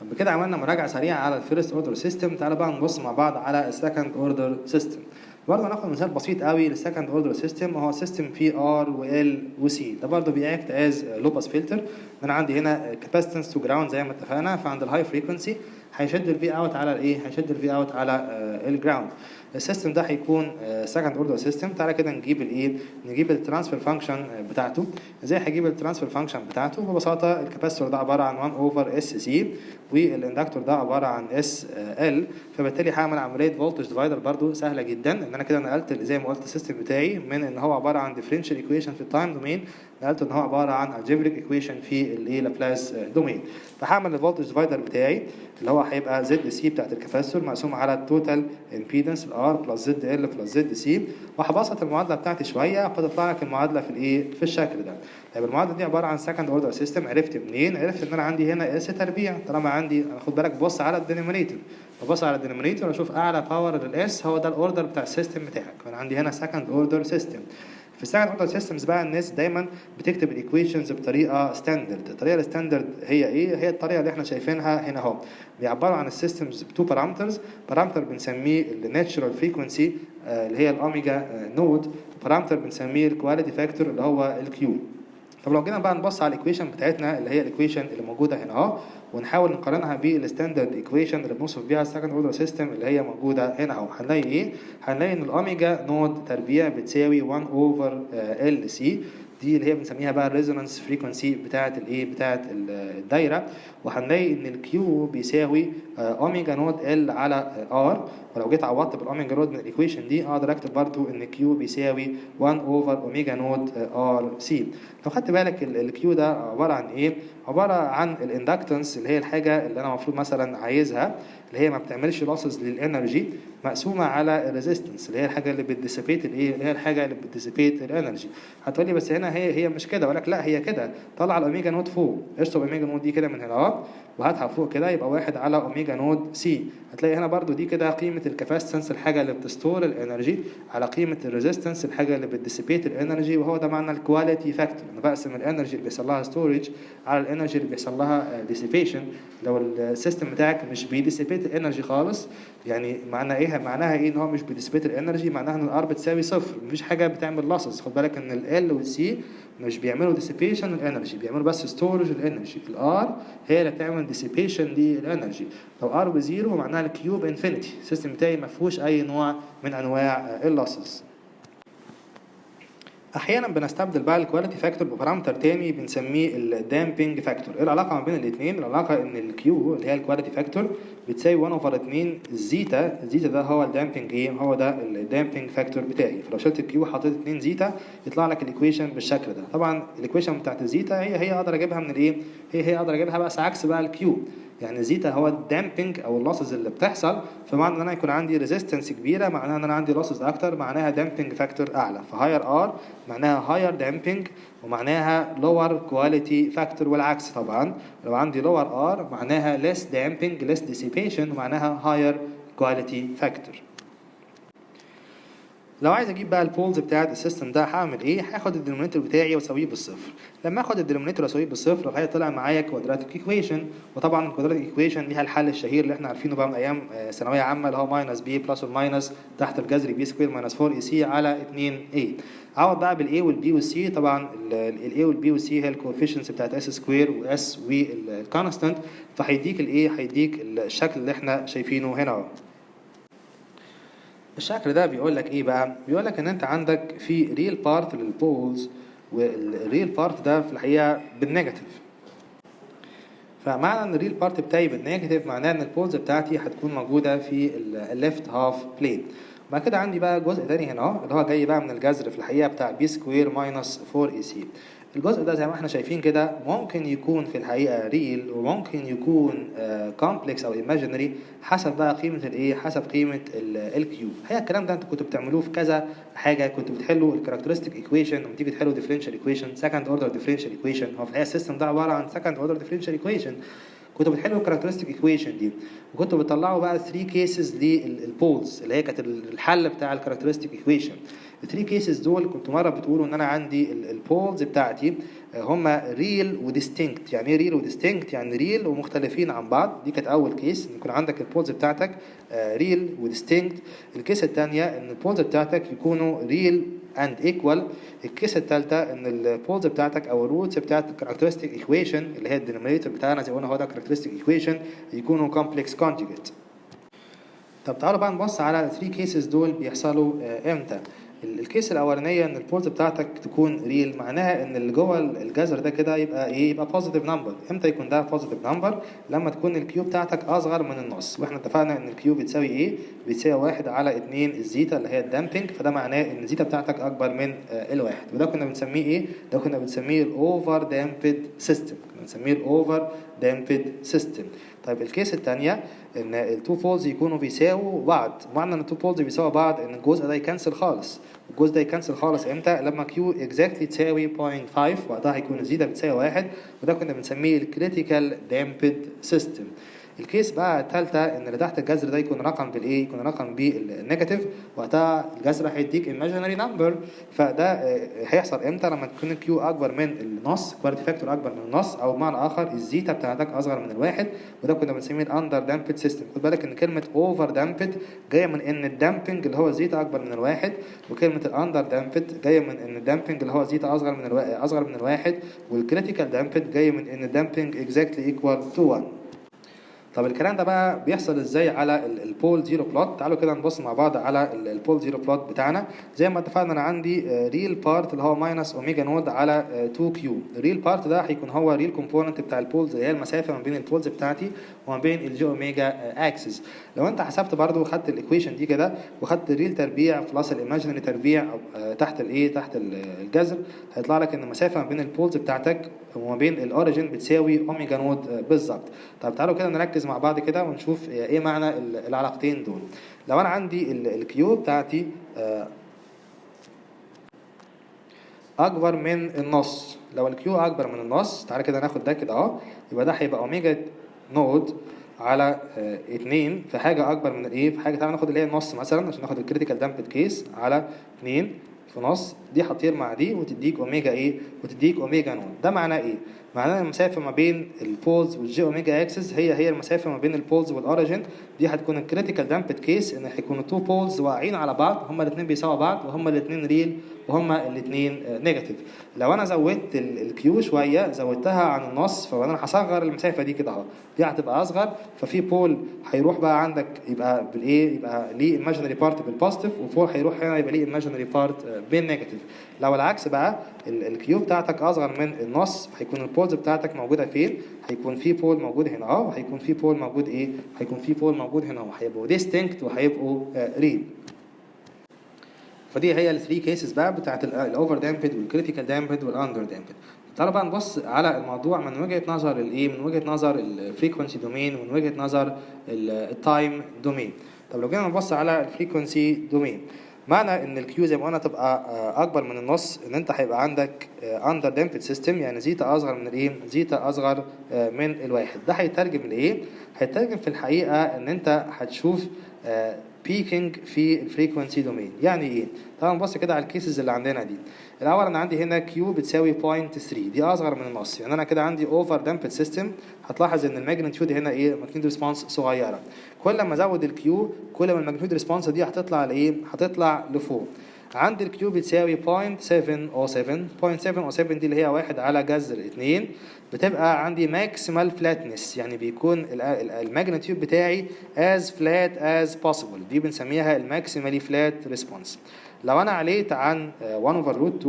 طب كده عملنا مراجعه سريعه على الفيرست اوردر سيستم. تعالى بقى نبص مع بعض على السكند اوردر سيستم. برضه هناخد مثال بسيط قوي للسكند اوردر سيستم، وهو سيستم فيه ار وال وسي. ده برضه بيأكت از لو باس فلتر. انا عندي هنا كاباسيتنس تو جراوند زي ما اتفقنا، فعند الهاي فريكونسي هيشد الفي اوت على الايه؟ هيشد الفي اوت على الجراوند. السيستم ده هيكون سكند اوردر سيستم. تعالى كده نجيب الايه؟ نجيب الترانسفير فانكشن بتاعته. ازاي هجيب الترانسفير فانكشن بتاعته؟ ببساطه الكاباسيتور ده عباره عن 1 اوفر اس سي، والاندكتور ده عباره عن اس ال، فبالتالي هعمل عمليه فولتج ديفايدر برضو سهله جدا. ان انا كده نقلت زي ما قلت السيستم بتاعي من ان هو عباره عن ديفرنشال ايكويشن في التايم دومين، نقلت ان هو عباره عن الجبريك ايكويشن في الايه؟ لابلاس دومين. فهعمل الفولتج ديفايدر بتاعي اللي هو هيبقى زد سي بتاعت الكاباسيتور مقسوم على التوتال امبيدنس الار بلس زد ال بلس زد سي، وهبسط المعادله بتاعتي شويه فتطلع لك المعادله في الايه؟ في الشكل ده. طيب المعادله دي عباره عن سكند اوردر سيستم. عرفت منين؟ عرفت ان انا عندي هنا اس تربيع. طالما عندي، خد بالك بص على الدينومينيتور، ببص على الدينومينيتور اشوف اعلى باور للاس هو ده الاوردر بتاع السيستم بتاعك. فانا عندي هنا سكند اوردر سيستم. في السكند اوردر سيستمز بقى الناس دايما بتكتب الايكويشنز بطريقه ستاندرد. الطريقه الستاندرد هي ايه؟ هي الطريقه اللي احنا شايفينها هنا اهو. بيعبروا عن السيستمز بتو بارامترز، بارامتر بنسميه الناتشرال فريكونسي اللي هي الاوميجا نود، بارامتر بنسميه الكواليتي فاكتور اللي هو الكيو. طب لو جينا بقى نبص على الايكويشن بتاعتنا اللي هي الايكويشن اللي موجوده هنا اهو، ونحاول نقارنها بالستاندرد ايكويشن اللي بنوصف بيها السكند اوردر سيستم اللي هي موجوده هنا اهو، هنلاقي ايه؟ هنلاقي ان الاوميجا نود تربيع بتساوي 1 اوفر ال سي، دي اللي هي بنسميها بقى الريزونانس فريكونسي بتاعه الايه؟ بتاعه الدايره. وهنلاقي ان الكيو بيساوي اوميجا نود ال على ار، ولو جيت عوضت بالاوميجا نود من الايكويشن دي اقدر اكتب برضو ان كيو بيساوي 1 اوفر اوميجا نود ار سي. لو خدت بالك الكيو ده عباره عن ايه؟ عباره عن الاندكتنس اللي هي الحاجه اللي انا المفروض مثلا عايزها، اللي هي ما بتعملش لوسز للانرجي، مقسومه على الريزيستنس اللي هي الحاجه اللي بتديسيبيت الايه؟ اللي هي الحاجه اللي بتديسيبيت الانرجي. هتقول لي بس هنا هي مش كده، ولك لا هي كده. طلع الاوميجا نود فوق، اشطب الاوميجا نود دي كده من هنا اهو وهاتها فوق كده، يبقى 1 على اوميجا نود سي. هتلاقي هنا برضو دي كده قيمه الكاباسيتنس الحاجه اللي بتستور الانرجي على قيمه الريزيستنس الحاجه اللي بتديسيبيت الانرجي، وهو ده معنى الكواليتي فاكتور. انا بقسم الانرجي اللي بيحصل لها ستورج على الانرجي اللي بيحصل لها ديسيبيشن. لو السيستم بتاعك مش بيديسيبيت الانرجي خالص، يعني معناها ايه؟ معناها ايه ان هو مش بيديسيبيت الانرجي؟ معناها ان الار بتساوي صفر، مفيش حاجه بتعمل لاسز. خد بالك ان ال والسي مش بيعملوا ديسيبيشن الانرجي، بيعملوا بس ستورج الانرجي. الار هي اللي بتعمل ديسيبيشن للانرجي. لو ار بزيرو معناها الكيوب انفينيتي، السيستم بتاعي ما فيهوش اي نوع من انواع اللاسز. احيانا بنستبدل بقى الكواليتي فاكتور ببارامتر تاني بنسميه الدامبنج فاكتور. ايه العلاقه ما بين الاثنين؟ العلاقه ان الكيو اللي هي الكواليتي فاكتور بتساوي 1 اوفر 2 زيتا. الزيتا ده هو الدامبنج ايه؟ هو ده الدامبنج فاكتور بتاعي. فلو شلت الكيو وحطيت 2 زيتا يطلع لك الايكويشن بالشكل ده. طبعا الايكويشن بتاعت الزيتا هي اقدر اجيبها من الايه؟ هي اقدر اجيبها بس عكس بقى الكيو. يعني زيتا هو الدامبنج او اللاسز اللي بتحصل، فمعنى ان انا يكون عندي ريزيستنس كبيره معناها ان انا عندي لاسز اكتر، معناها دامبنج فاكتور اعلى. فهاير ار معناها هاير دامبنج ومعناها لور كواليتي فاكتور، والعكس طبعا. لو عندي لور ار معناها less damping less dissipation ومعناها higher quality factor. لو عايز اجيب بقى البولز بتاعت السيستم ده هعمل ايه؟ هاخد الدينومينيتور بتاعي واساويه بالصفر. لما اخد الدينومينيتور واساويه بالصفر هيطلع معايا كوادراتيك ايكويشن، وطبعا الكوادراتيك ايكويشن ليها الحل الشهير اللي احنا عارفينه بقى من ايام ثانويه عامه، اللي هو ماينس بي بلس الماينس تحت الجذر بي سكوير ماينس 4 اي سي على 2 اي. عوض بقى بالاي والبي والسي. طبعا الاي والبي والسي هي الكوفيشنتس بتاعت اس سكوير واس والكونستانت، فهيديك الايه؟ هيديك الشكل اللي احنا شايفينه هنا اهو. الشكل ده بيقول لك ايه بقى؟ بيقول لك ان انت عندك في ريل بارت للبولز، والريل بارت ده في الحقيقه بالنيجاتيف. فمعنى ان الريل بارت بتاعي بالنيجاتيف معناه ان البولز بتاعتي هتكون موجوده في الليفت هاف بلين. بعد كده عندي بقى جزء تاني هنا اهو اللي هو جاي بقى من الجذر في الحقيقه بتاع بي سكوير ماينس 4 اي سي. الجزء ده زي ما احنا شايفين كده ممكن يكون في الحقيقه ريل وممكن يكون كومبلكس او ايماجينري حسب بقى قيمه الايه؟ حسب قيمه الكيوب. الحقيقه الكلام ده انتوا كنتوا بتعملوه في كذا حاجه، كنتوا بتحلوا الكاركترستيك ايكويشن لما تيجي تحلوا ديفرنشال ايكويشن، سكند اوردر ديفرنشال ايكويشن. هو في الحقيقه السيستم ده عباره عن سكند اوردر ديفرنشال ايكويشن. كنتوا بتحلوا الكاركترستيك ايكويشن دي وكنتوا بتطلعوا بقى 3 كيسز للبولز اللي هي كانت الحل بتاع الكاركترستيك ايكويشن. الثري كيسز دول كنتوا مره بتقولوا ان انا عندي البولز بتاعتي هما ريل وديستينكت. يعني ايه ريل وديستينكت؟ يعني ريل ومختلفين عن بعض. دي كانت اول كيس، ان يكون عندك البولز بتاعتك ريل وديستينكت. الكيس الثانيه ان البولز بتاعتك يكونوا ريل اند ايكوال. الكيس الثالثه ان البولز بتاعتك او الروتس بتاعت الكاركترستيك ايكويشن اللي هي الدينومينيتور بتاعنا زي ما قلنا هو ده الكاركترستيك ايكويشن يكونوا كومبلكس كونجوجيت. طب تعالوا بقى نبص على ال 3 كيسز دول بيحصلوا امتى. الكيس الاولانيه ان البولز بتاعتك تكون ريل، معناها ان اللي جوه الجذر ده كده يبقى ايه؟ يبقى بوزيتيف نمبر. امتى يكون ده بوزيتيف نمبر؟ لما تكون الكيو بتاعتك اصغر من النص، واحنا اتفقنا ان الكيو بتساوي ايه؟ بتساوي 1 على 2 الزيتا اللي هي الدامبنج، فده معناه ان الزيتا بتاعتك اكبر من الواحد. وده كنا بنسميه ايه؟ ده كنا بنسميه الاوفر دامبد سيستم، كنا بنسميه الاوفر دامبد سيستم. طيب الكيس الثانيه ان التو بولز يكونوا بيساووا بعض. معنى ان التو بولز بيساووا بعض ان الجزء ده يكنسل خالص. الجزء ده يكنسل خالص امتى؟ لما كيو اكزاكتلي تساوي 0.5، وقتها هيكون الزيتا بتساوي 1، وده كنا بنسميه الكريتيكال دامبد سيستم. الكيس بقى الثالثه ان اللي تحت الجذر ده يكون رقم بالايه؟ يكون رقم بالنيجاتيف، وقتها الجذر هيديك ايماجينري نمبر. فده هيحصل امتى؟ لما تكون الكيو اكبر من النص، كوارتي فاكتور اكبر من النص، او بمعنى اخر الزيتا بتاعتك اصغر من الواحد، وده كنا بنسميه الاندر دامبد سيستم. خد بالك ان كلمه اوفر دامبد جايه من ان الدامبنج اللي هو الزيتا اكبر من الواحد، وكلمه الاندر دامبد جايه من ان الدامبنج اللي هو الزيتا اصغر من الواحد، والكريتيكال دامبد جايه من ان الدامبنج اكزاكتلي ايكوال تو 1. طب الكلام ده بقى بيحصل ازاي على البول زيرو بلوت؟ تعالوا كده نبص مع بعض على البول زيرو بلوت بتاعنا. زي ما اتفقنا انا عندي ريل بارت اللي هو ماينس اوميجا نود على 2 كيو. الريل بارت ده هيكون هو ريل كومبوننت بتاع البولز اللي هي المسافه ما بين البولز بتاعتي وما بين الجي اوميجا اكسس. لو انت حسبت برضو خدت الايكويشن دي كده وخدت الريل تربيع بلس الايماجينري تربيع تحت الايه؟ تحت الجذر، هيطلع لك ان المسافه ما بين البولز بتاعتك وما بين الاوريجين بتساوي اوميجا نود بالظبط. طب تعالوا كده نركز مع بعض كده ونشوف ايه معنى العلاقتين دول. لو انا عندي الكيو بتاعتي اكبر من النص، لو الكيو اكبر من النص، تعالى كده ناخد ده كده اهو، يبقى ده هيبقى اوميجا نود على 2 في حاجه اكبر من الايه؟ في حاجه. تعالى ناخد اللي هي النص مثلا عشان ناخد الكريتيكال دامبد كيس على 2 في نص، دي هتطير مع دي وتديك اوميجا ايه؟ وتديك اوميجا نود. ده معناه ايه؟ معناه المسافه ما بين البولز والجي اوميجا اكسس هي المسافه ما بين البولز والاوريجين. دي هتكون الكريتيكال دامبد كيس، ان هيكونوا تو بولز واقعين على بعض، هما الاثنين بيساووا بعض وهما الاثنين ريل وهما الاثنين نيجاتيف. لو انا زودت الكيو شويه، زودتها عن النص، فانا هصغر المسافه دي كده اهو، دي هتبقى اصغر، ففي بول هيروح بقى عندك يبقى بالايه؟ يبقى ليه ايماجينري بارت بالبوزيتيف، وبول هيروح هنا يبقى ليه ايماجينري بارت بالنيجاتيف. لو العكس بقى الكيو بتاعتك اصغر من النص، هيكون البولز بتاعتك موجوده فين؟ هيكون في بول موجود هنا اهو، وهيكون في بول موجود ايه؟ هيكون في بول موجود هنا، وهيبقوا ديستنكت وهيبقوا ريل. فدي هي الثري كيسز بقى بتاعت الاوفر دامبد والكريتيكال دامبد والاندر دامبد. تعالوا بقى نبص على الموضوع من وجهه نظر الايه؟ من وجهه نظر الفريكونسي دومين ومن وجهه نظر التايم دومين. طب لو جينا نبص على الفريكونسي دومين، معنى ان الكيو زي ما قلنا تبقى اكبر من النص، ان انت هيبقى عندك اندر دامبد سيستم، يعني زيتا اصغر من الايه؟ زيتا اصغر من الواحد. ده هيترجم لايه؟ هيترجم في الحقيقه ان انت هتشوف بيكينج في الفريكونسي دومين. يعني ايه؟ طبعا نبص كده على الكيسز اللي عندنا دي. الاول انا عندي هنا كيو بتساوي 0.3، دي اصغر من النص، يعني انا كده عندي اوفر دامبد سيستم. هتلاحظ ان الماجنتيود هنا ايه؟ ماجنتيود ريسبونس صغيره. كل ما ازود الكيو كل ما الماجنتيود ريسبونس دي هتطلع لايه؟ هتطلع لفوق. عندي الكيو بتساوي 0.707 دي اللي هي 1 على جذر 2، بتبقى عندي ماكسيمال فلاتنس، يعني بيكون الماجنتيود بتاعي as flat as possible، دي بنسميها الماكسيمالي فلات ريسبونس. لو انا عليت عن 1/√2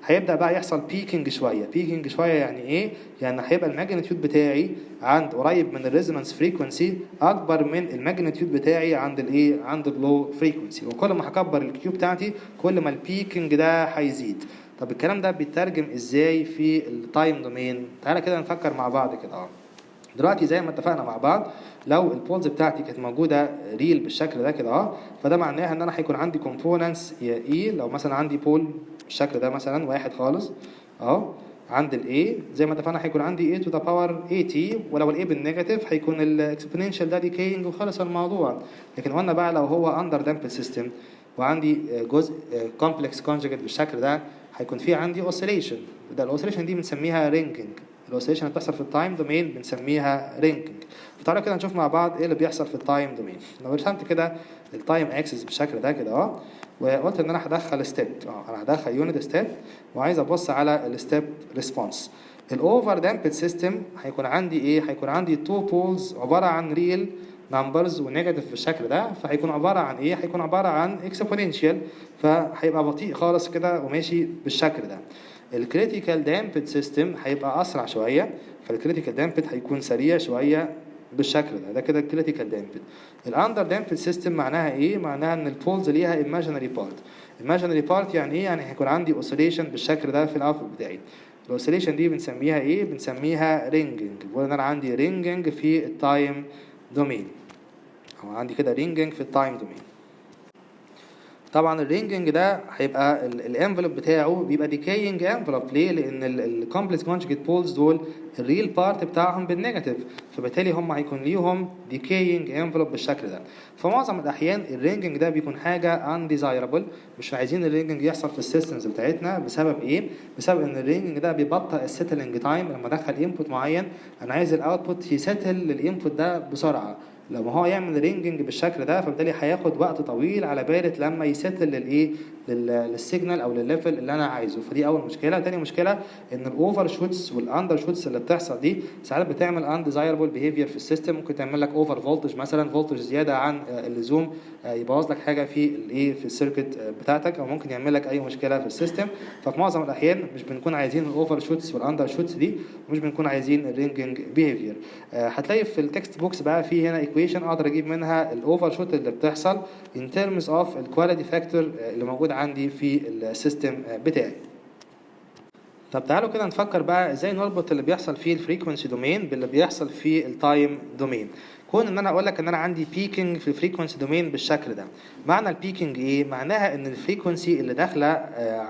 هيبدا بقى يحصل بيكينج شويه. بيكينج شويه يعني ايه؟ يعني هيبقى الماجنتيود بتاعي عند قريب من الريزونانس فريكونسي اكبر من الماجنتيود بتاعي عند الايه؟ عند اللو فريكونسي. وكل ما هكبر الكيو بتاعتي كل ما البيكينج ده هيزيد. طب الكلام ده بيترجم ازاي في التايم دومين؟ تعالى كده نفكر مع بعض كده. دلوقتي زي ما اتفقنا مع بعض، لو البولز بتاعتي كانت موجوده ريل بالشكل ده كده فده معناها ان انا هيكون عندي كومبوننتس اي. لو مثلا عندي بول بالشكل ده مثلا واحد خالص عند الاي، زي ما اتفقنا هيكون عندي a to the power at، ولو الاي بالنيجاتيف هيكون الاكسبوننشال ده ديكينج وخلص الموضوع. لكن قلنا بقى لو هو اندر دامبد سيستم وعندي جزء كومبلكس كونجكت بالشكل ده، هيكون في عندي اوسيليشن. ده الاوسيليشن دي بنسميها رينجنج. الاوسيليشن اللي بتحصل في التايم دومين بنسميها رينجنج. فتعالوا كده نشوف مع بعض ايه اللي بيحصل في التايم دومين. لو رسمت كده التايم اكسس بالشكل ده كده وقلت ان انا هدخل ستيب، انا هدخل يونت ستيب وعايز ابص على الستيب ريسبونس. الاوفر دامبد سيستم هيكون عندي ايه؟ هيكون عندي تو بولز عباره عن ريل نمبرز ونيجاتيف بالشكل ده، فهيكون عباره عن ايه؟ هيكون عباره عن اكسبوننشال، فهيبقى بطيء خالص كده وماشي بالشكل ده. الكريتيكال دامبد سيستم هيبقى اسرع شويه، فالكريتيكال دامبد هيكون سريع شويه بالشكل ده. ده كده الكريتيكال دامبد. الاندر دامبد سيستم معناها ايه؟ معناها ان البولز ليها ايماجينري بارت. ايماجينري بارت يعني ايه؟ يعني هيكون عندي اوسيليشن بالشكل ده في الاوتبوت بتاعي. الاوسيليشن دي بنسميها ايه؟ بنسميها رينجنج. بقول ان انا عندي رينجنج في التايم دومين، او عندي كده رينجنج في التايم دومين. طبعا الرينجنج ده هيبقى الانفلوب بتاعه بيبقى ديكاينج انفلوب. ليه؟ لان الكومبلكس كونجكت بولز دول الريل بارت بتاعهم بالنيجاتيف، فبالتالي هم هيكون ليهم ديكاينج انفلوب بالشكل ده. فمعظم الاحيان الرينجنج ده بيكون حاجه انديزايربل، مش عايزين الرينجنج يحصل في السيستمز بتاعتنا. بسبب ايه؟ بسبب ان الرينجنج ده بيبطئ السيتلنج تايم. لما ادخل انبوت معين انا عايز الاوتبوت يسيتل للانبوت ده بسرعه. لما هو يعمل رينجنج بالشكل ده فبالتالي هياخد وقت طويل على بالة لما يسيتل للايه؟ للسيجنال او للليفل اللي انا عايزه. فدي اول مشكله. تاني مشكله ان الاوفر شوتس والاندر شوتس اللي بتحصل دي ساعات بتعمل انديزايربل بيهيفير في السيستم. ممكن تعمل لك اوفر فولتج مثلا، فولتج زياده عن اللزوم، يبوظ لك حاجه في الايه؟ في السيركت بتاعتك، او ممكن يعمل لك اي مشكله في السيستم. ففي معظم الاحيان مش بنكون عايزين الاوفر شوتس والاندر شوتس دي، ومش بنكون عايزين الرينجنج بيهيفير. هتلاقي في التكست بوكس بقى في هنا ايكويشن اقدر اجيب منها الاوفر شوت اللي بتحصل in terms of الكواليتي فاكتور اللي موجود عندي في السيستم بتاعي. طب تعالوا كده نفكر بقى ازاي نربط اللي بيحصل في الفريكونسي دومين باللي بيحصل في التايم دومين. كون ان انا اقول لك ان انا عندي بيكينج في الفريكونسي دومين بالشكل ده، معنى البيكينج ايه؟ معناها ان الفريكونسي اللي داخله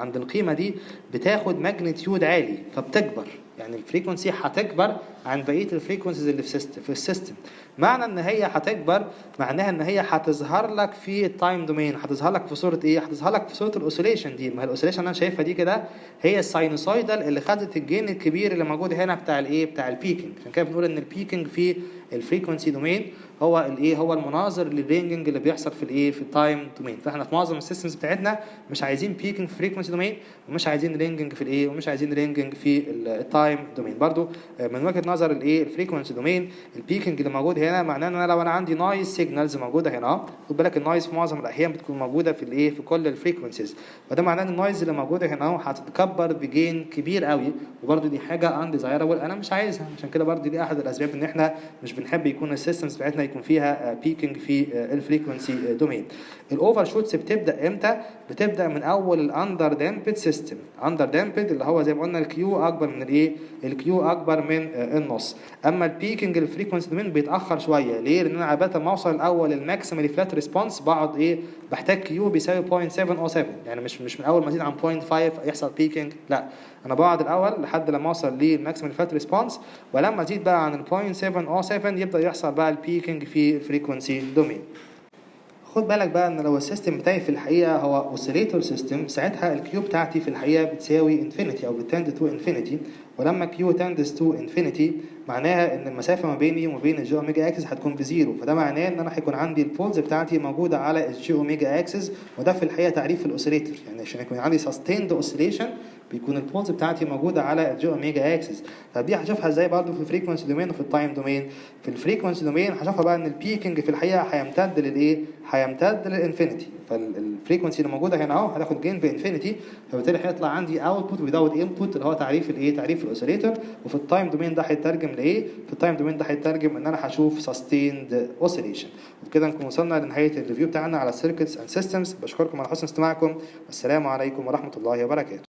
عند القيمه دي بتاخد ماجنتيود عالي فبتكبر. يعني الفريكونسي هتكبر عن بقيه الفريكونسيز اللي في السيستم. معنى ان هي هتكبر معناها ان هي هتظهر لك في التايم دومين. هتظهر لك في صوره ايه؟ هتظهر لك في صوره الاوسيليشن دي. ما الاوسيليشن اللي انا شايفها دي كده هي الساينوسويدال اللي خدت الجين الكبير اللي موجود هنا بتاع الايه؟ بتاع البيكينج. عشان كده بنقول ان البيكينج في الفريكونسي دومين هو الايه؟ هو المناظر للرينجنج اللي بيحصل في الايه؟ في التايم دومين. فاحنا في معظم السيستمز بتاعتنا مش عايزين بيكينج في الفريكونسي دومين، ومش عايزين رينجنج في الايه؟ ومش عايزين رينجنج في التايم دومين. برضو من وجهه نظر الايه؟ الفريكونسي دومين البيكينج اللي موجود هنا معناه ان انا لو انا عندي نويز سيجنالز موجوده هنا، خد بالك النويز في معظم الاحيان بتكون موجوده في الايه؟ في كل الفريكونسيز. فده معناه ان النويز اللي موجوده هنا هتتكبر بجين كبير قوي، وبرضو دي حاجه انديزايربل انا مش عايزها. عشان كده برضو دي احد الاسباب ان احنا مش بنحب يكون السيستمز بتاعتنا يكون فيها بيكينج في الفريكونسي دومين. الاوفر شوتس بتبدا امتى؟ بتبدا من اول الاندر دامبد سيستم. اندر دامبد اللي هو زي ما قلنا الكيو اكبر من الايه؟ الكيو اكبر من النص. اما البيكينج الفريكونسي دومين بيتاخر شويه. ليه؟ لان انا عباده ما اوصل الاول الماكسيمالي فلات ريسبونس بقعد ايه؟ بحتاج كيو بيساوي 0.707. يعني مش من اول ما ازيد عن 0.5 يحصل بيكينج، لا انا بقعد الاول لحد لما اوصل للماكسيمال فلات ريسبونس، ولما ازيد بقى عن 0.707 يبدا يحصل بقى البيكينج في الفريكونسي دومين. خد بالك بقى ان لو السيستم بتاعي في الحقيقه هو اوسيليتور سيستم، ساعتها الكيو بتاعتي في الحقيقه بتساوي انفينيتي او بتند تو انفينيتي، ولما كيو تندس تو انفينيتي معناها ان المسافه ما بيني وما بين الجي اوميجا اكسس هتكون بزيرو، فده معناه ان انا هيكون عندي البولز بتاعتي موجوده على الجي اوميجا اكسس، وده في الحقيقه تعريف الاوسيليتور. يعني عشان يكون عندي سستيند اوسيليشن بيكون البولز بتاعتي موجوده على الجي اوميجا اكسس. طب دي هشوفها ازاي برضه في الفريكونسي دومين وفي التايم دومين؟ في الفريكونسي دومين هشوفها بقى ان البيكنج في الحقيقه هيمتد للايه؟ هيمتد للانفينيتي. فالفريكونسي اللي موجوده هنا اهو هتاخد جين بانفينيتي، فبالتالي هيطلع عندي اوتبوت ويزاوت انبوت اللي هو تعريف الايه؟ تعريف الاوسيليتور. وفي التايم دومين ده هيترجم لايه؟ في التايم دومين ده هيترجم ان انا هشوف سستيند اوسيليشن. وبكده نكون وصلنا لنهايه الريفيو بتاعنا على السيركتس اند سيستمز. بشكركم على حسن استماعكم، والسلام عليكم ورحمه الله وبركاته.